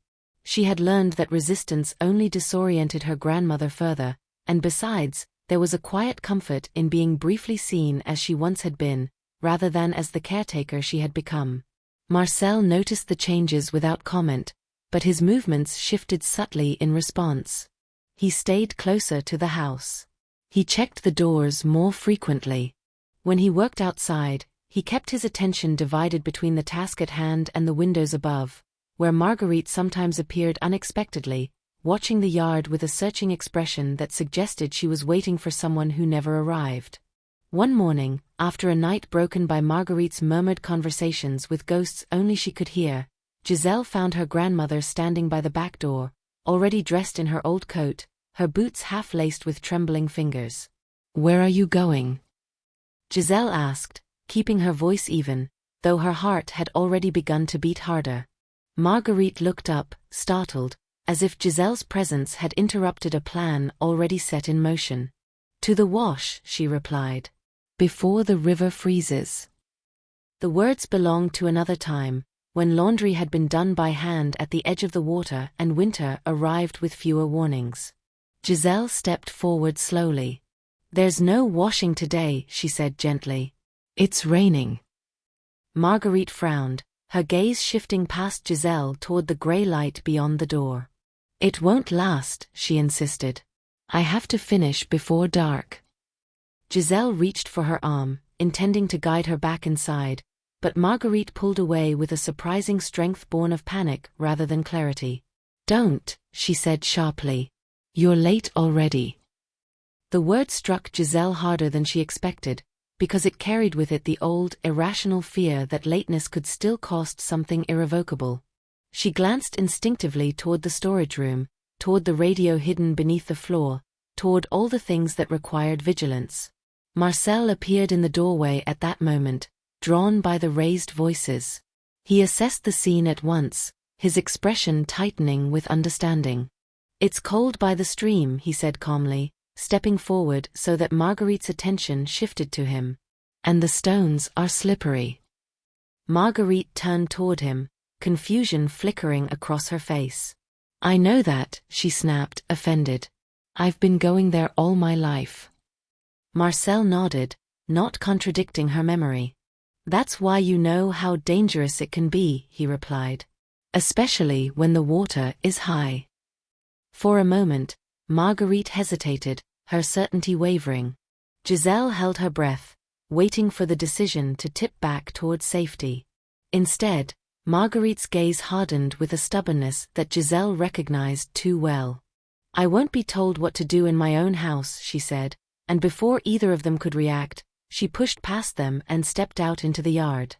She had learned that resistance only disoriented her grandmother further, and besides, there was a quiet comfort in being briefly seen as she once had been, rather than as the caretaker she had become. Marcel noticed the changes without comment, but his movements shifted subtly in response. He stayed closer to the house. He checked the doors more frequently. When he worked outside, he kept his attention divided between the task at hand and the windows above, where Marguerite sometimes appeared unexpectedly, watching the yard with a searching expression that suggested she was waiting for someone who never arrived. One morning, after a night broken by Marguerite's murmured conversations with ghosts only she could hear, Giselle found her grandmother standing by the back door, already dressed in her old coat, her boots half laced with trembling fingers. "Where are you going?" Giselle asked, keeping her voice even, though her heart had already begun to beat harder. Marguerite looked up, startled, as if Giselle's presence had interrupted a plan already set in motion. "To the wash," she replied. "Before the river freezes." The words belonged to another time, when laundry had been done by hand at the edge of the water and winter arrived with fewer warnings. Giselle stepped forward slowly. "There's no washing today," she said gently. "It's raining." Marguerite frowned, her gaze shifting past Giselle toward the grey light beyond the door. "It won't last," she insisted. "I have to finish before dark." Giselle reached for her arm, intending to guide her back inside, but Marguerite pulled away with a surprising strength born of panic rather than clarity. "Don't," she said sharply. "You're late already." The word struck Giselle harder than she expected, because it carried with it the old, irrational fear that lateness could still cost something irrevocable. She glanced instinctively toward the storage room, toward the radio hidden beneath the floor, toward all the things that required vigilance. Marcel appeared in the doorway at that moment, drawn by the raised voices. He assessed the scene at once, his expression tightening with understanding. "It's cold by the stream," he said calmly, stepping forward so that Marguerite's attention shifted to him. "And the stones are slippery." Marguerite turned toward him, confusion flickering across her face. "I know that," she snapped, offended. "I've been going there all my life." Marcel nodded, not contradicting her memory. "That's why you know how dangerous it can be," he replied. "Especially when the water is high." For a moment, Marguerite hesitated, her certainty wavering. Giselle held her breath, waiting for the decision to tip back toward safety. Instead, Marguerite's gaze hardened with a stubbornness that Giselle recognized too well. "I won't be told what to do in my own house," she said, and before either of them could react, she pushed past them and stepped out into the yard.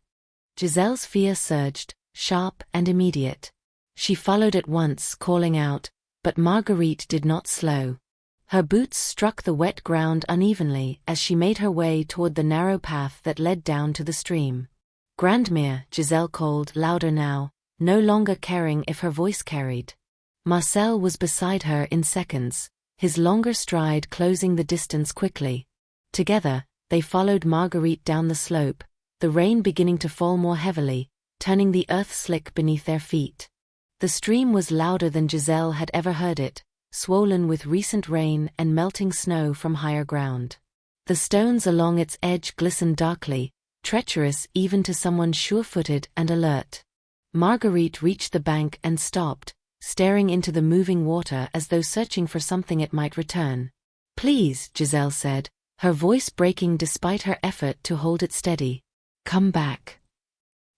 Giselle's fear surged, sharp and immediate. She followed at once, calling out, but Marguerite did not slow. Her boots struck the wet ground unevenly as she made her way toward the narrow path that led down to the stream. "Grandmère," Giselle called, louder now, no longer caring if her voice carried. Marcel was beside her in seconds, his longer stride closing the distance quickly. Together, they followed Marguerite down the slope, the rain beginning to fall more heavily, turning the earth slick beneath their feet. The stream was louder than Giselle had ever heard it, swollen with recent rain and melting snow from higher ground. The stones along its edge glistened darkly, treacherous even to someone sure-footed and alert. Marguerite reached the bank and stopped, staring into the moving water as though searching for something it might return. "Please," Giselle said, her voice breaking despite her effort to hold it steady. "Come back."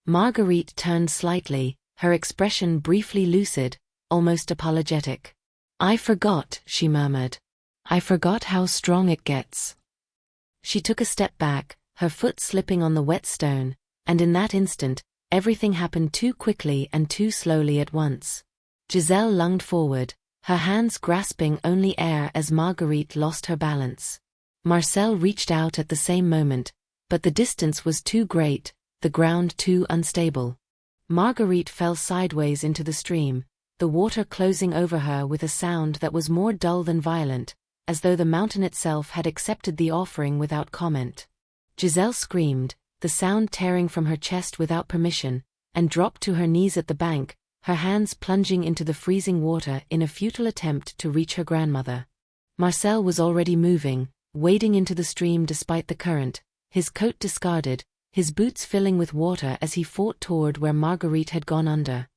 Marguerite turned slightly, her expression briefly lucid, almost apologetic. "I forgot," she murmured. "I forgot how strong it gets." She took a step back, her foot slipping on the wet stone, and in that instant, everything happened too quickly and too slowly at once. Giselle lunged forward, her hands grasping only air as Marguerite lost her balance. Marcel reached out at the same moment, but the distance was too great, the ground too unstable. Marguerite fell sideways into the stream, the water closing over her with a sound that was more dull than violent, as though the mountain itself had accepted the offering without comment. Giselle screamed, the sound tearing from her chest without permission, and dropped to her knees at the bank, her hands plunging into the freezing water in a futile attempt to reach her grandmother. Marcel was already moving, wading into the stream despite the current, his coat discarded, his boots filling with water as he fought toward where Marguerite had gone under.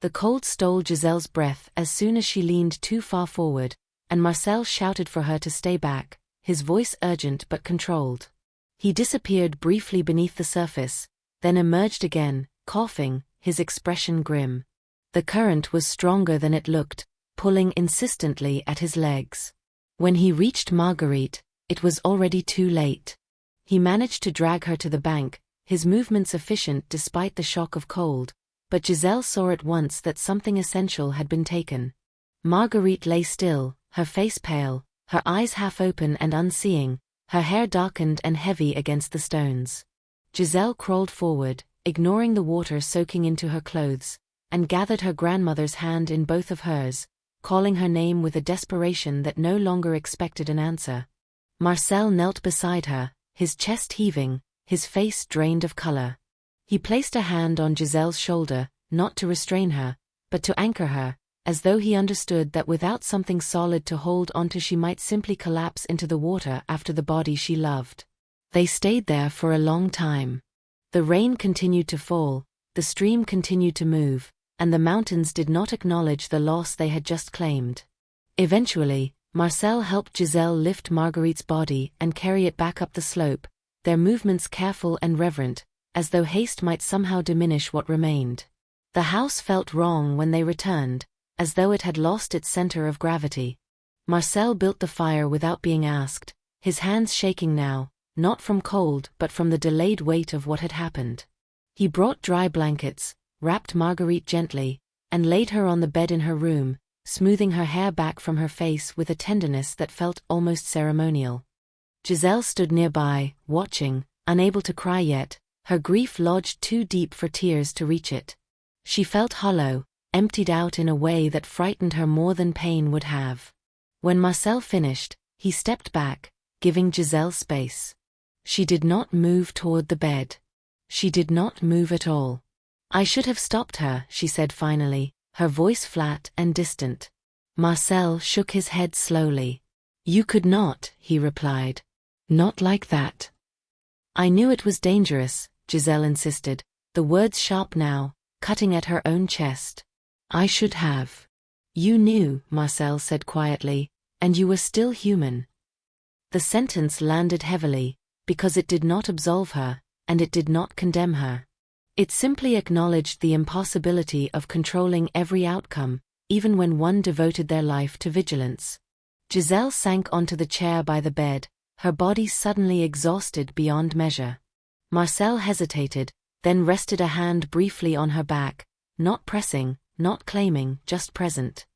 The cold stole Giselle's breath as soon as she leaned too far forward, and Marcel shouted for her to stay back, his voice urgent but controlled. He disappeared briefly beneath the surface, then emerged again, coughing, his expression grim. The current was stronger than it looked, pulling insistently at his legs. When he reached Marguerite, it was already too late. He managed to drag her to the bank, his movements efficient despite the shock of cold, but Giselle saw at once that something essential had been taken. Marguerite lay still, her face pale, her eyes half open and unseeing, her hair darkened and heavy against the stones. Giselle crawled forward, ignoring the water soaking into her clothes, and gathered her grandmother's hand in both of hers, calling her name with a desperation that no longer expected an answer. Marcel knelt beside her, his chest heaving, his face drained of color. He placed a hand on Giselle's shoulder, not to restrain her, but to anchor her, as though he understood that without something solid to hold onto she might simply collapse into the water after the body she loved. They stayed there for a long time. The rain continued to fall, the stream continued to move, and the mountains did not acknowledge the loss they had just claimed. Eventually, Marcel helped Giselle lift Marguerite's body and carry it back up the slope, their movements careful and reverent, as though haste might somehow diminish what remained. The house felt wrong when they returned, as though it had lost its center of gravity. Marcel built the fire without being asked, his hands shaking now, not from cold but from the delayed weight of what had happened. He brought dry blankets, wrapped Marguerite gently, and laid her on the bed in her room, smoothing her hair back from her face with a tenderness that felt almost ceremonial. Giselle stood nearby, watching, unable to cry yet, her grief lodged too deep for tears to reach it. She felt hollow, emptied out in a way that frightened her more than pain would have. When Marcel finished, he stepped back, giving Giselle space. She did not move toward the bed. She did not move at all. "I should have stopped her," she said finally, her voice flat and distant. Marcel shook his head slowly. "You could not," he replied. "Not like that." "I knew it was dangerous," Giselle insisted, the words sharp now, cutting at her own chest. "I should have." "You knew," Marcel said quietly, "and you were still human." The sentence landed heavily, because it did not absolve her, and it did not condemn her. It simply acknowledged the impossibility of controlling every outcome, even when one devoted their life to vigilance. Giselle sank onto the chair by the bed, her body suddenly exhausted beyond measure. Marcel hesitated, then rested a hand briefly on her back, not pressing, not claiming, just present.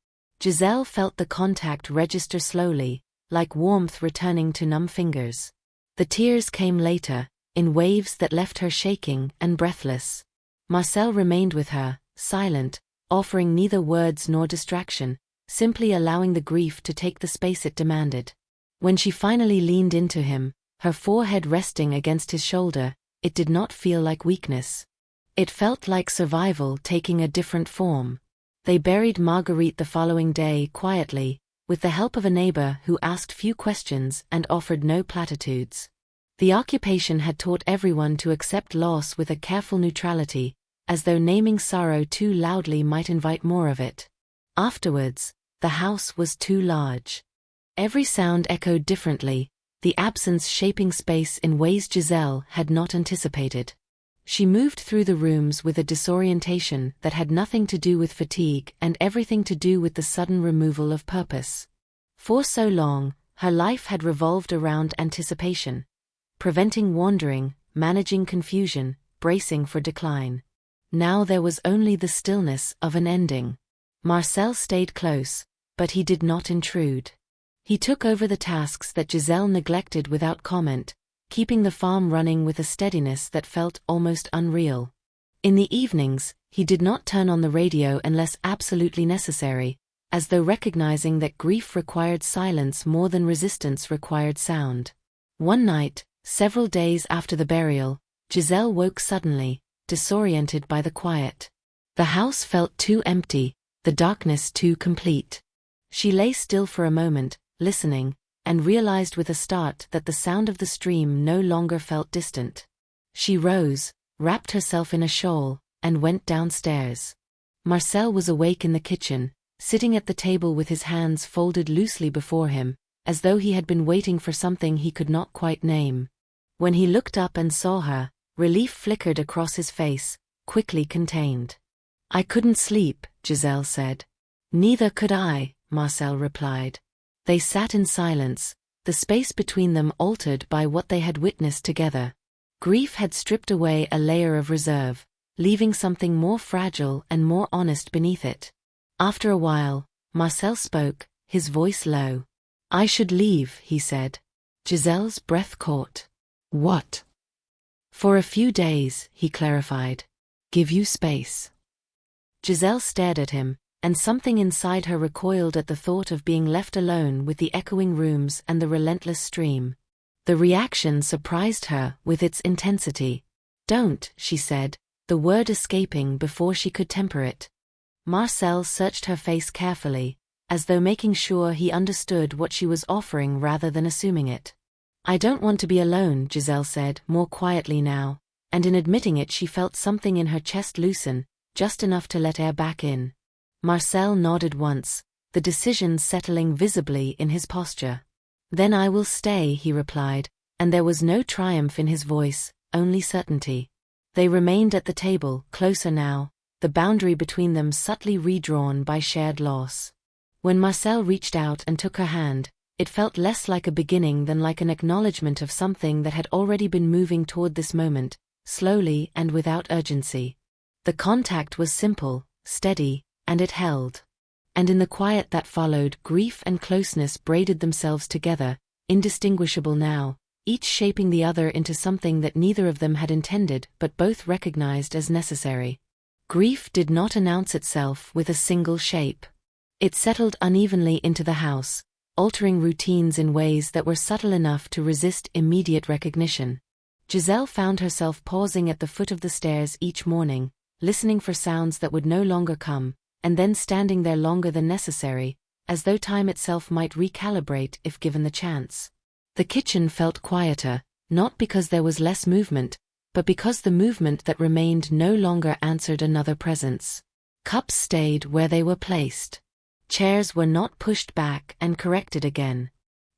Giselle felt the contact register slowly, like warmth returning to numb fingers. The tears came later, in waves that left her shaking and breathless. Marcel remained with her, silent, offering neither words nor distraction, simply allowing the grief to take the space it demanded. When she finally leaned into him, her forehead resting against his shoulder, it did not feel like weakness. It felt like survival taking a different form. They buried Marguerite the following day quietly, with the help of a neighbor who asked few questions and offered no platitudes. The occupation had taught everyone to accept loss with a careful neutrality, as though naming sorrow too loudly might invite more of it. Afterwards, the house was too large. Every sound echoed differently, the absence shaping space in ways Giselle had not anticipated. She moved through the rooms with a disorientation that had nothing to do with fatigue and everything to do with the sudden removal of purpose. For so long, her life had revolved around anticipation. preventing wandering, managing confusion, bracing for decline. Now there was only the stillness of an ending. Marcel stayed close, but he did not intrude. He took over the tasks that Giselle neglected without comment, keeping the farm running with a steadiness that felt almost unreal. In the evenings, he did not turn on the radio unless absolutely necessary, as though recognizing that grief required silence more than resistance required sound. One night, several days after the burial, Giselle woke suddenly, disoriented by the quiet. The house felt too empty, the darkness too complete. She lay still for a moment, listening, and realized with a start that the sound of the stream no longer felt distant. She rose, wrapped herself in a shawl, and went downstairs. Marcel was awake in the kitchen, sitting at the table with his hands folded loosely before him, as though he had been waiting for something he could not quite name. When he looked up and saw her, relief flickered across his face, quickly contained. "I couldn't sleep," Giselle said. "Neither could I," Marcel replied. They sat in silence, the space between them altered by what they had witnessed together. Grief had stripped away a layer of reserve, leaving something more fragile and more honest beneath it. After a while, Marcel spoke, his voice low. "I should leave," he said. Giselle's breath caught. "What?" "For a few days," he clarified. "Give you space." Giselle stared at him, and something inside her recoiled at the thought of being left alone with the echoing rooms and the relentless stream. The reaction surprised her with its intensity. "Don't," she said, the word escaping before she could temper it. Marcel searched her face carefully, as though making sure he understood what she was offering rather than assuming it. "I don't want to be alone," Giselle said, more quietly now, and in admitting it she felt something in her chest loosen, just enough to let air back in. Marcel nodded once, the decision settling visibly in his posture. "Then I will stay," he replied, and there was no triumph in his voice, only certainty. They remained at the table, closer now, the boundary between them subtly redrawn by shared loss. When Marcel reached out and took her hand, it felt less like a beginning than like an acknowledgement of something that had already been moving toward this moment, slowly and without urgency. The contact was simple, steady, and it held. And in the quiet that followed, grief and closeness braided themselves together, indistinguishable now, each shaping the other into something that neither of them had intended but both recognized as necessary. Grief did not announce itself with a single shape. It settled unevenly into the house, altering routines in ways that were subtle enough to resist immediate recognition. Giselle found herself pausing at the foot of the stairs each morning, listening for sounds that would no longer come, and then standing there longer than necessary, as though time itself might recalibrate if given the chance. The kitchen felt quieter, not because there was less movement, but because the movement that remained no longer answered another presence. Cups stayed where they were placed. Chairs were not pushed back and corrected again.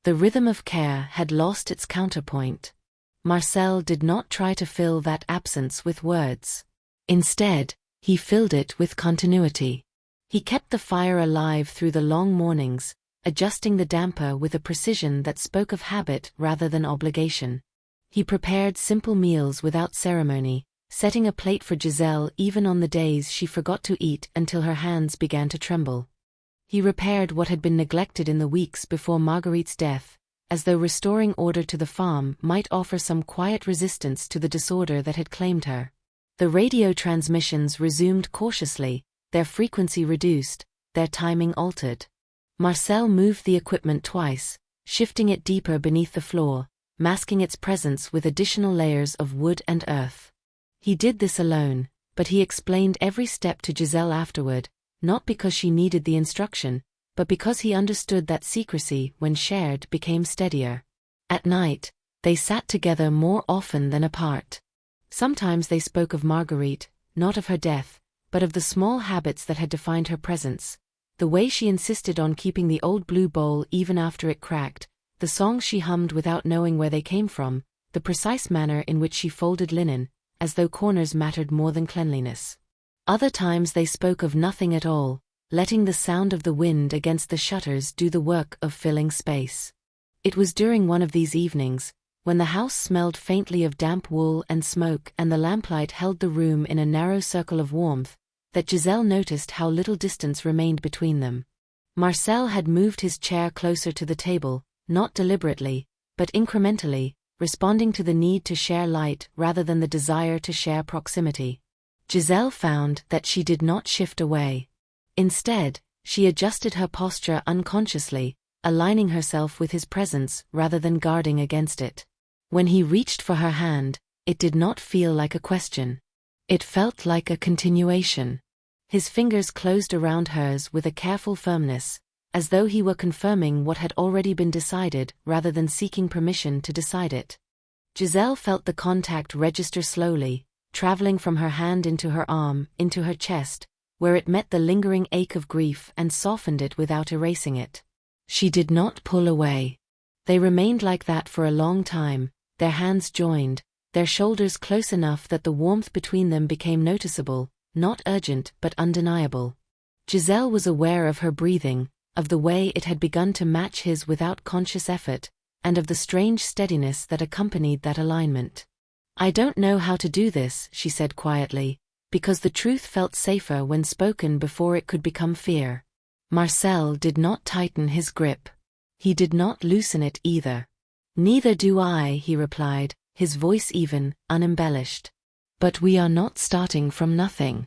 The rhythm of care had lost its counterpoint. Marcel did not try to fill that absence with words. Instead, he filled it with continuity. He kept the fire alive through the long mornings, adjusting the damper with a precision that spoke of habit rather than obligation. He prepared simple meals without ceremony, setting a plate for Giselle even on the days she forgot to eat until her hands began to tremble. He repaired what had been neglected in the weeks before Marguerite's death, as though restoring order to the farm might offer some quiet resistance to the disorder that had claimed her. The radio transmissions resumed cautiously, their frequency reduced, their timing altered. Marcel moved the equipment twice, shifting it deeper beneath the floor, masking its presence with additional layers of wood and earth. He did this alone, but he explained every step to Giselle afterward, not because she needed the instruction, but because he understood that secrecy, when shared, became steadier. At night, they sat together more often than apart. Sometimes they spoke of Marguerite, not of her death, but of the small habits that had defined her presence. The way she insisted on keeping the old blue bowl even after it cracked, the songs she hummed without knowing where they came from, the precise manner in which she folded linen, as though corners mattered more than cleanliness. Other times they spoke of nothing at all, letting the sound of the wind against the shutters do the work of filling space. It was during one of these evenings, when the house smelled faintly of damp wool and smoke and the lamplight held the room in a narrow circle of warmth, that Giselle noticed how little distance remained between them. Marcel had moved his chair closer to the table, not deliberately, but incrementally, responding to the need to share light rather than the desire to share proximity. Giselle found that she did not shift away. Instead, she adjusted her posture unconsciously, aligning herself with his presence rather than guarding against it. When he reached for her hand, it did not feel like a question. It felt like a continuation. His fingers closed around hers with a careful firmness, as though he were confirming what had already been decided rather than seeking permission to decide it. Giselle felt the contact register slowly, traveling from her hand into her arm, into her chest, where it met the lingering ache of grief and softened it without erasing it. She did not pull away. They remained like that for a long time, their hands joined, their shoulders close enough that the warmth between them became noticeable, not urgent but undeniable. Giselle was aware of her breathing, of the way it had begun to match his without conscious effort, and of the strange steadiness that accompanied that alignment. "I don't know how to do this," she said quietly, because the truth felt safer when spoken before it could become fear. Marcel did not tighten his grip. He did not loosen it either. "Neither do I," he replied, his voice even, unembellished. "But we are not starting from nothing."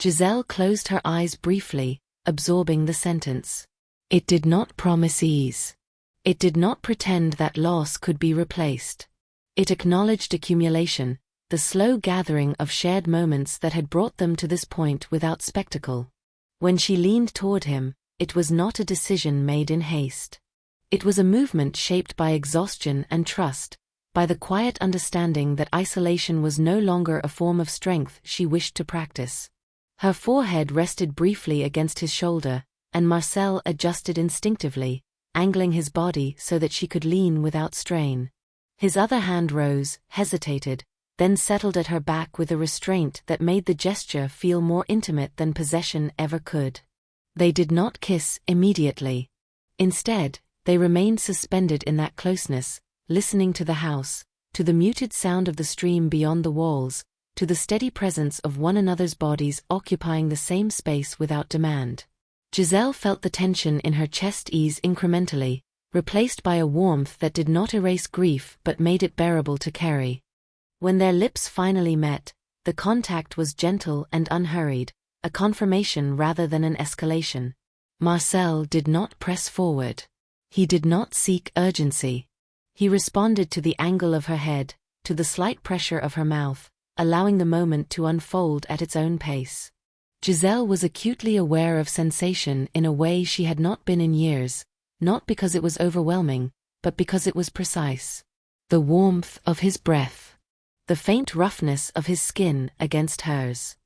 Giselle closed her eyes briefly, absorbing the sentence. It did not promise ease. It did not pretend that loss could be replaced. It acknowledged accumulation, the slow gathering of shared moments that had brought them to this point without spectacle. When she leaned toward him, it was not a decision made in haste. It was a movement shaped by exhaustion and trust, by the quiet understanding that isolation was no longer a form of strength she wished to practice. Her forehead rested briefly against his shoulder, and Marcel adjusted instinctively, angling his body so that she could lean without strain. His other hand rose, hesitated, then settled at her back with a restraint that made the gesture feel more intimate than possession ever could. They did not kiss immediately. Instead, they remained suspended in that closeness, listening to the house, to the muted sound of the stream beyond the walls, to the steady presence of one another's bodies occupying the same space without demand. Giselle felt the tension in her chest ease incrementally, replaced by a warmth that did not erase grief but made it bearable to carry. When their lips finally met, the contact was gentle and unhurried, a confirmation rather than an escalation. Marcel did not press forward. He did not seek urgency. He responded to the angle of her head, to the slight pressure of her mouth, allowing the moment to unfold at its own pace. Giselle was acutely aware of sensation in a way she had not been in years, not because it was overwhelming, but because it was precise. The warmth of his breath. The faint roughness of his skin against hers.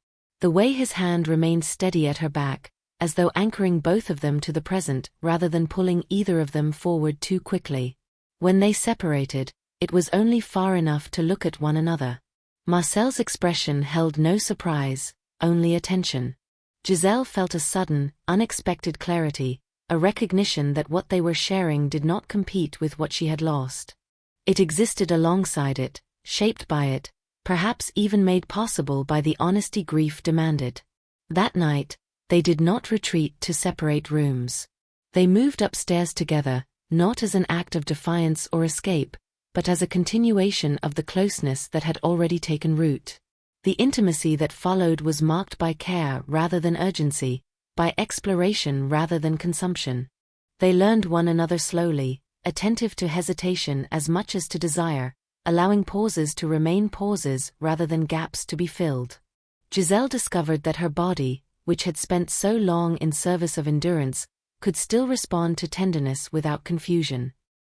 The way his hand remained steady at her back, as though anchoring both of them to the present rather than pulling either of them forward too quickly. When they separated, it was only far enough to look at one another. Marcel's expression held no surprise, only attention. Giselle felt a sudden, unexpected clarity, a recognition that what they were sharing did not compete with what she had lost. It existed alongside it, shaped by it, perhaps even made possible by the honesty grief demanded. That night, they did not retreat to separate rooms. They moved upstairs together, not as an act of defiance or escape, but as a continuation of the closeness that had already taken root. The intimacy that followed was marked by care rather than urgency, by exploration rather than consumption. They learned one another slowly, attentive to hesitation as much as to desire, allowing pauses to remain pauses rather than gaps to be filled. Giselle discovered that her body, which had spent so long in service of endurance, could still respond to tenderness without confusion.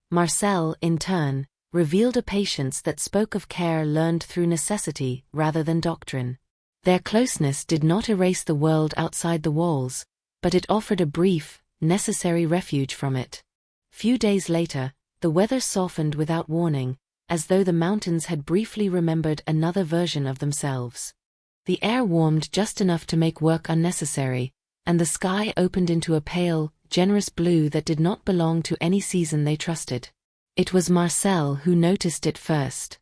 Marcel, in turn, revealed a patience that spoke of care learned through necessity rather than doctrine. Their closeness did not erase the world outside the walls, but it offered a brief, necessary refuge from it. Few days later, the weather softened without warning, as though the mountains had briefly remembered another version of themselves. The air warmed just enough to make work unnecessary, and the sky opened into a pale, generous blue that did not belong to any season they trusted. It was Marcel who noticed it first.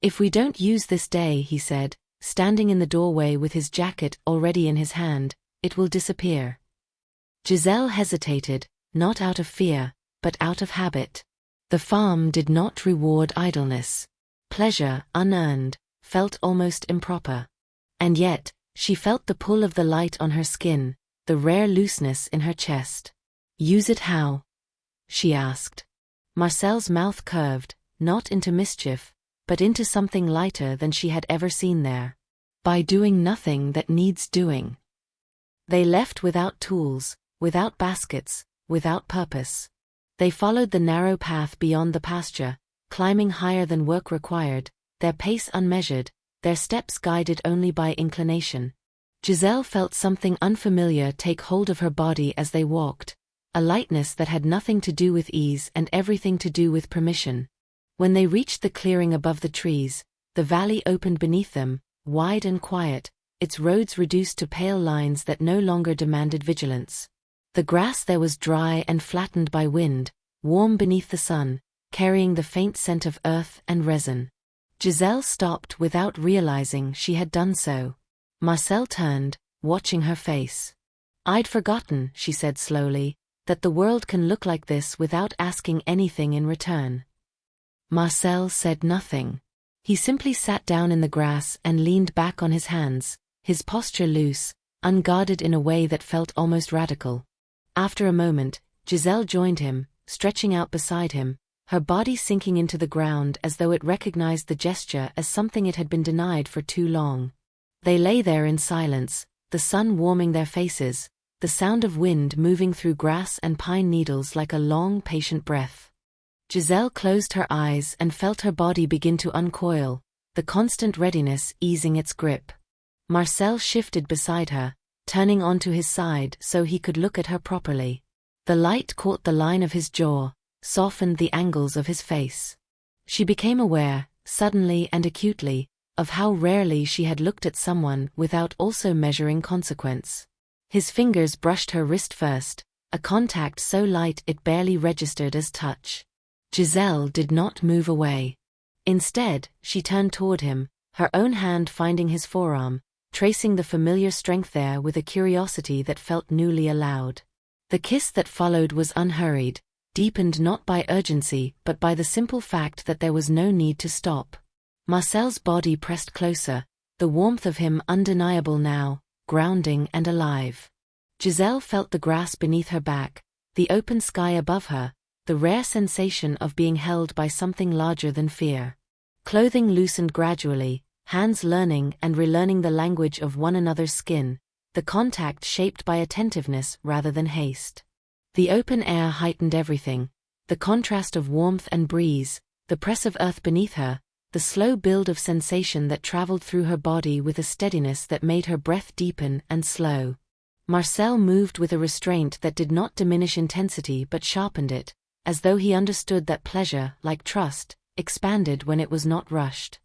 "If we don't use this day," he said, standing in the doorway with his jacket already in his hand, "it will disappear." Giselle hesitated, not out of fear, but out of habit. The farm did not reward idleness. Pleasure, unearned, felt almost improper. And yet, she felt the pull of the light on her skin, the rare looseness in her chest. "Use it how?" she asked. Marcel's mouth curved, not into mischief, but into something lighter than she had ever seen there. "By doing nothing that needs doing." They left without tools, without baskets, without purpose. They followed the narrow path beyond the pasture, climbing higher than work required, their pace unmeasured, their steps guided only by inclination. Giselle felt something unfamiliar take hold of her body as they walked, a lightness that had nothing to do with ease and everything to do with permission. When they reached the clearing above the trees, the valley opened beneath them, wide and quiet, its roads reduced to pale lines that no longer demanded vigilance. The grass there was dry and flattened by wind, warm beneath the sun, carrying the faint scent of earth and resin. Giselle stopped without realizing she had done so. Marcel turned, watching her face. "I'd forgotten," she said slowly, "that the world can look like this without asking anything in return." Marcel said nothing. He simply sat down in the grass and leaned back on his hands, his posture loose, unguarded in a way that felt almost radical. After a moment, Giselle joined him, stretching out beside him, her body sinking into the ground as though it recognized the gesture as something it had been denied for too long. They lay there in silence, the sun warming their faces, the sound of wind moving through grass and pine needles like a long, patient breath. Giselle closed her eyes and felt her body begin to uncoil, the constant readiness easing its grip. Marcel shifted beside her, turning onto his side so he could look at her properly. The light caught the line of his jaw, softened the angles of his face. She became aware, suddenly and acutely, of how rarely she had looked at someone without also measuring consequence. His fingers brushed her wrist first, a contact so light it barely registered as touch. Giselle did not move away. Instead, she turned toward him, her own hand finding his forearm, tracing the familiar strength there with a curiosity that felt newly allowed. The kiss that followed was unhurried, deepened not by urgency but by the simple fact that there was no need to stop. Marcel's body pressed closer, the warmth of him undeniable now, grounding and alive. Giselle felt the grass beneath her back, the open sky above her, the rare sensation of being held by something larger than fear. Clothing loosened gradually, hands learning and relearning the language of one another's skin, the contact shaped by attentiveness rather than haste. The open air heightened everything, the contrast of warmth and breeze, the press of earth beneath her, the slow build of sensation that traveled through her body with a steadiness that made her breath deepen and slow. Marcel moved with a restraint that did not diminish intensity but sharpened it, as though he understood that pleasure, like trust, expanded when it was not rushed.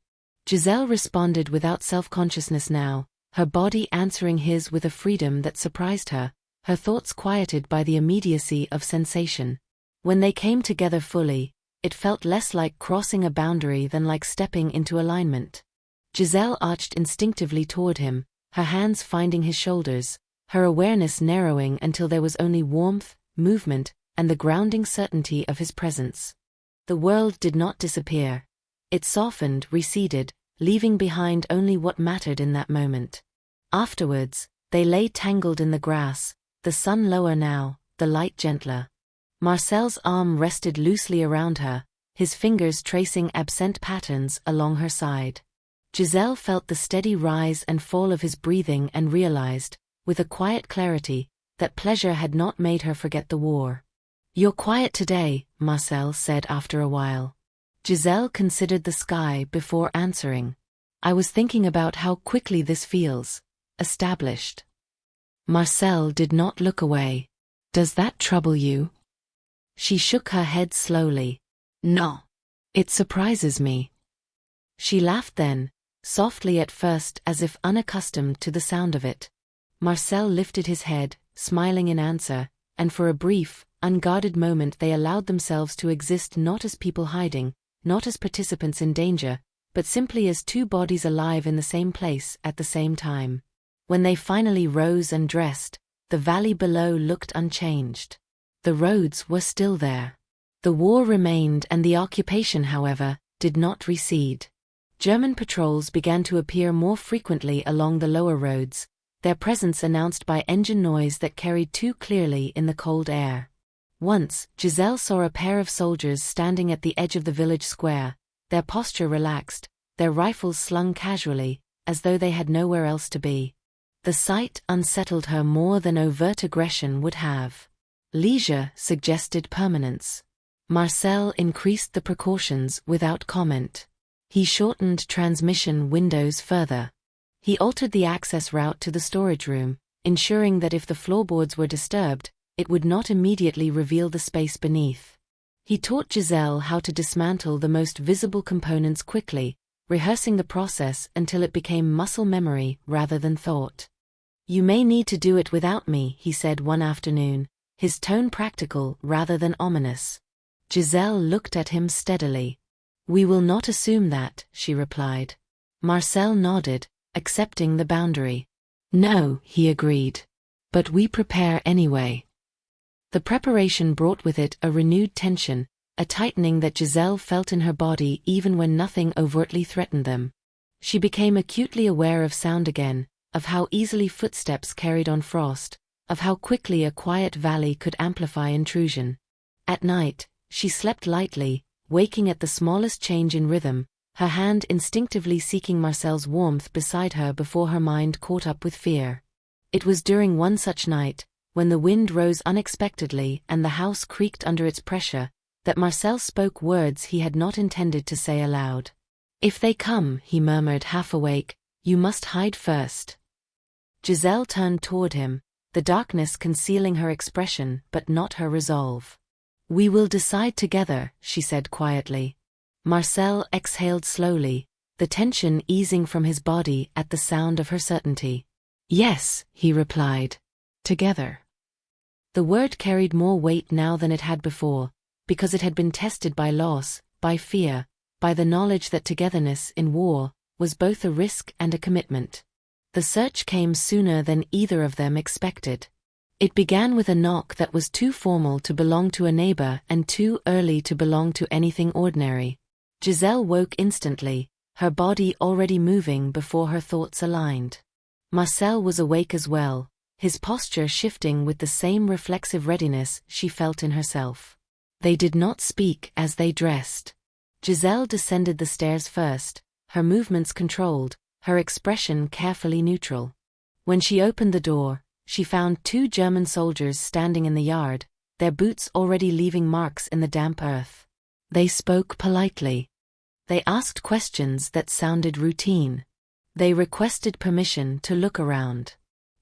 Giselle responded without self-consciousness now, her body answering his with a freedom that surprised her, her thoughts quieted by the immediacy of sensation. When they came together fully, it felt less like crossing a boundary than like stepping into alignment. Giselle arched instinctively toward him, her hands finding his shoulders, her awareness narrowing until there was only warmth, movement, and the grounding certainty of his presence. The world did not disappear. It softened, receded, leaving behind only what mattered in that moment. Afterwards, they lay tangled in the grass, the sun lower now, the light gentler. Marcel's arm rested loosely around her, his fingers tracing absent patterns along her side. Giselle felt the steady rise and fall of his breathing and realized, with a quiet clarity, that pleasure had not made her forget the war. "You're quiet today," Marcel said after a while. Giselle considered the sky before answering. "I was thinking about how quickly this feels established." Marcel did not look away. "Does that trouble you?" She shook her head slowly. "No. It surprises me." She laughed then, softly at first as if unaccustomed to the sound of it. Marcel lifted his head, smiling in answer, and for a brief, unguarded moment they allowed themselves to exist not as people hiding, not as participants in danger, but simply as two bodies alive in the same place at the same time. When they finally rose and dressed, the valley below looked unchanged. The roads were still there. The war remained, and the occupation, however, did not recede. German patrols began to appear more frequently along the lower roads, their presence announced by engine noise that carried too clearly in the cold air. Once, Giselle saw a pair of soldiers standing at the edge of the village square, their posture relaxed, their rifles slung casually, as though they had nowhere else to be. The sight unsettled her more than overt aggression would have. Leisure suggested permanence. Marcel increased the precautions without comment. He shortened transmission windows further. He altered the access route to the storage room, ensuring that if the floorboards were disturbed, it would not immediately reveal the space beneath. He taught Giselle how to dismantle the most visible components quickly, rehearsing the process until it became muscle memory rather than thought. "You may need to do it without me," he said one afternoon, his tone practical rather than ominous. Giselle looked at him steadily. "We will not assume that," she replied. Marcel nodded, accepting the boundary. "No," he agreed. "But we prepare anyway." The preparation brought with it a renewed tension, a tightening that Giselle felt in her body even when nothing overtly threatened them. She became acutely aware of sound again, of how easily footsteps carried on frost, of how quickly a quiet valley could amplify intrusion. At night, she slept lightly, waking at the smallest change in rhythm, her hand instinctively seeking Marcel's warmth beside her before her mind caught up with fear. It was during one such night, when the wind rose unexpectedly and the house creaked under its pressure, that Marcel spoke words he had not intended to say aloud. "If they come," he murmured half awake, "you must hide first." Giselle turned toward him, the darkness concealing her expression but not her resolve. "We will decide together," she said quietly. Marcel exhaled slowly, the tension easing from his body at the sound of her certainty. "Yes," he replied. "Together." The word carried more weight now than it had before, because it had been tested by loss, by fear, by the knowledge that togetherness in war was both a risk and a commitment. The search came sooner than either of them expected. It began with a knock that was too formal to belong to a neighbor and too early to belong to anything ordinary. Giselle woke instantly, her body already moving before her thoughts aligned. Marcel was awake as well, his posture shifting with the same reflexive readiness she felt in herself. They did not speak as they dressed. Giselle descended the stairs first, her movements controlled, her expression carefully neutral. When she opened the door, she found two German soldiers standing in the yard, their boots already leaving marks in the damp earth. They spoke politely. They asked questions that sounded routine. They requested permission to look around.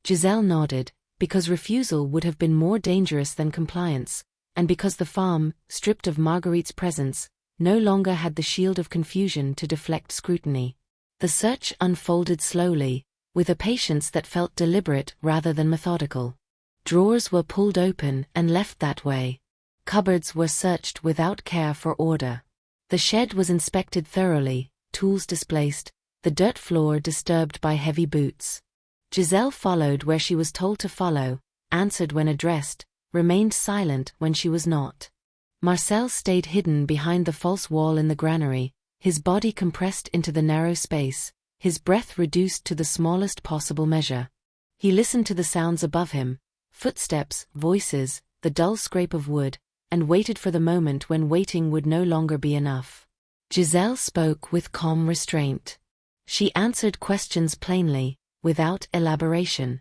Giselle nodded, because refusal would have been more dangerous than compliance, and because the farm, stripped of Marguerite's presence, no longer had the shield of confusion to deflect scrutiny. The search unfolded slowly, with a patience that felt deliberate rather than methodical. Drawers were pulled open and left that way. Cupboards were searched without care for order. The shed was inspected thoroughly, tools displaced, the dirt floor disturbed by heavy boots. Giselle followed where she was told to follow, answered when addressed, remained silent when she was not. Marcel stayed hidden behind the false wall in the granary, his body compressed into the narrow space, his breath reduced to the smallest possible measure. He listened to the sounds above him, footsteps, voices, the dull scrape of wood, and waited for the moment when waiting would no longer be enough. Giselle spoke with calm restraint. She answered questions plainly, without elaboration.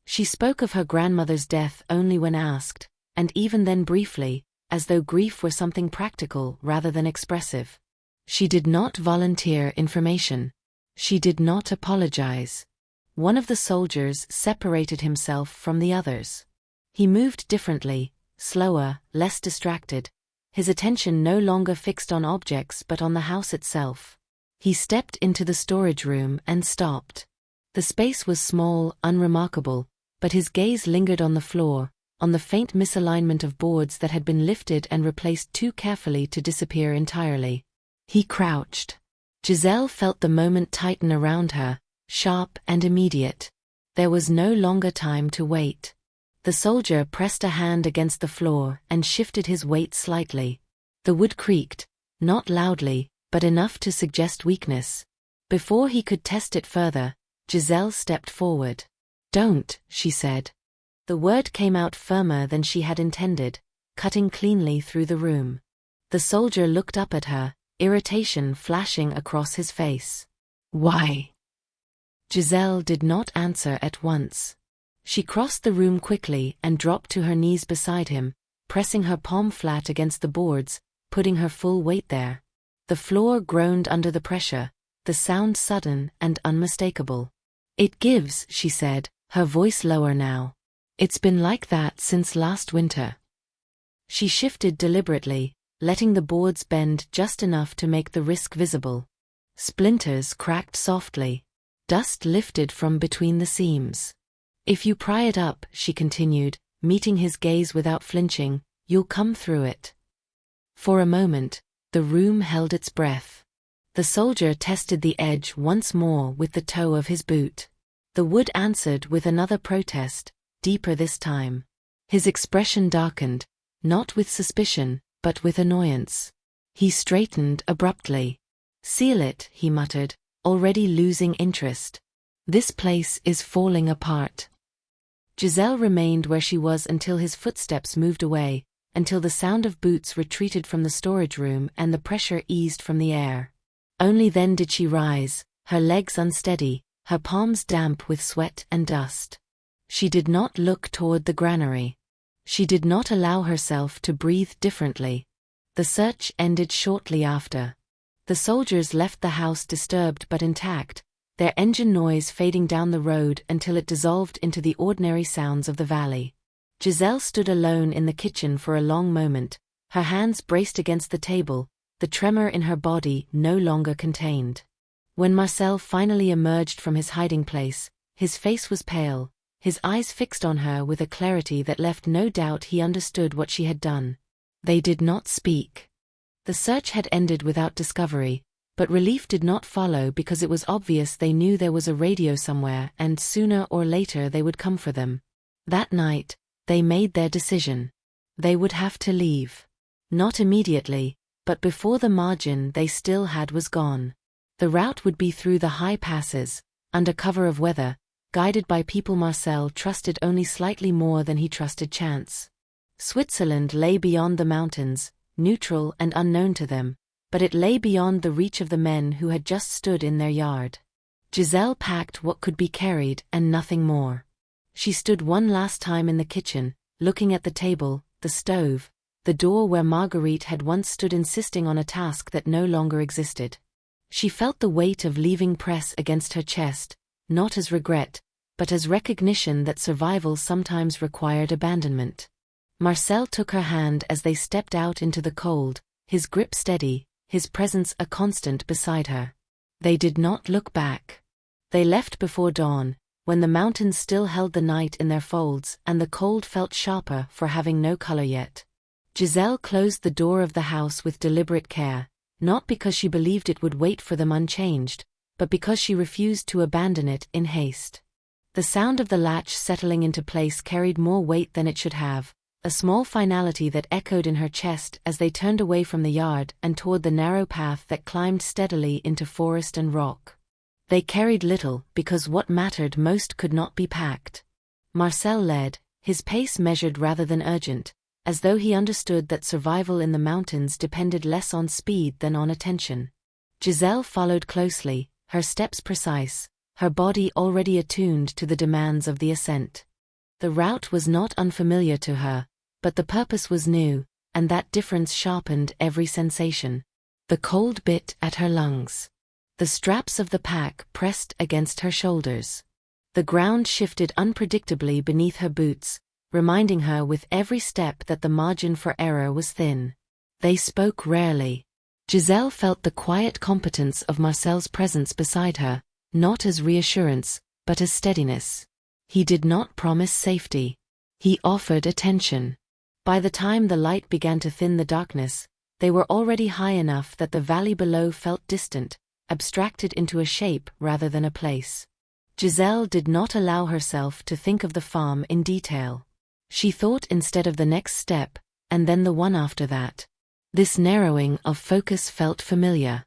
She spoke of her grandmother's death only when asked, and even then briefly, as though grief were something practical rather than expressive. She did not volunteer information. She did not apologize. One of the soldiers separated himself from the others. He moved differently, slower, less distracted, his attention no longer fixed on objects but on the house itself. He stepped into the storage room and stopped. The space was small, unremarkable, but his gaze lingered on the floor, on the faint misalignment of boards that had been lifted and replaced too carefully to disappear entirely. He crouched. Giselle felt the moment tighten around her, sharp and immediate. There was no longer time to wait. The soldier pressed a hand against the floor and shifted his weight slightly. The wood creaked, not loudly, but enough to suggest weakness. Before he could test it further, Giselle stepped forward. "Don't," she said. The word came out firmer than she had intended, cutting cleanly through the room. The soldier looked up at her, irritation flashing across his face. "Why?" Giselle did not answer at once. She crossed the room quickly and dropped to her knees beside him, pressing her palm flat against the boards, putting her full weight there. The floor groaned under the pressure, the sound sudden and unmistakable. "It gives," she said, her voice lower now. "It's been like that since last winter." She shifted deliberately, letting the boards bend just enough to make the risk visible. Splinters cracked softly. Dust lifted from between the seams. "If you pry it up," she continued, meeting his gaze without flinching, "you'll come through it." For a moment, the room held its breath. The soldier tested the edge once more with the toe of his boot. The wood answered with another protest, deeper this time. His expression darkened, not with suspicion, but with annoyance. He straightened abruptly. "Seal it," he muttered, already losing interest. "This place is falling apart." Giselle remained where she was until his footsteps moved away, until the sound of boots retreated from the storage room and the pressure eased from the air. Only then did she rise, her legs unsteady, her palms damp with sweat and dust. She did not look toward the granary. She did not allow herself to breathe differently. The search ended shortly after. The soldiers left the house disturbed but intact, their engine noise fading down the road until it dissolved into the ordinary sounds of the valley. Giselle stood alone in the kitchen for a long moment, her hands braced against the table, the tremor in her body no longer contained. When Marcel finally emerged from his hiding place, his face was pale, his eyes fixed on her with a clarity that left no doubt he understood what she had done. They did not speak. The search had ended without discovery, but relief did not follow because it was obvious they knew there was a radio somewhere and sooner or later they would come for them. That night, they made their decision. They would have to leave. Not immediately, but before the margin they still had was gone. The route would be through the high passes, under cover of weather, guided by people Marcel trusted only slightly more than he trusted chance. Switzerland lay beyond the mountains, neutral and unknown to them, but it lay beyond the reach of the men who had just stood in their yard. Giselle packed what could be carried and nothing more. She stood one last time in the kitchen, looking at the table, the stove, the door where Marguerite had once stood insisting on a task that no longer existed. She felt the weight of leaving press against her chest, not as regret, but as recognition that survival sometimes required abandonment. Marcel took her hand as they stepped out into the cold, his grip steady, his presence a constant beside her. They did not look back. They left before dawn, when the mountains still held the night in their folds and the cold felt sharper for having no color yet. Giselle closed the door of the house with deliberate care, not because she believed it would wait for them unchanged, but because she refused to abandon it in haste. The sound of the latch settling into place carried more weight than it should have, a small finality that echoed in her chest as they turned away from the yard and toward the narrow path that climbed steadily into forest and rock. They carried little because what mattered most could not be packed. Marcel led, his pace measured rather than urgent, as though he understood that survival in the mountains depended less on speed than on attention. Giselle followed closely, her steps precise, her body already attuned to the demands of the ascent. The route was not unfamiliar to her, but the purpose was new, and that difference sharpened every sensation. The cold bit at her lungs. The straps of the pack pressed against her shoulders. The ground shifted unpredictably beneath her boots, reminding her with every step that the margin for error was thin. They spoke rarely. Giselle felt the quiet competence of Marcel's presence beside her, not as reassurance, but as steadiness. He did not promise safety. He offered attention. By the time the light began to thin the darkness, they were already high enough that the valley below felt distant, abstracted into a shape rather than a place. Giselle did not allow herself to think of the farm in detail. She thought instead of the next step, and then the one after that. This narrowing of focus felt familiar.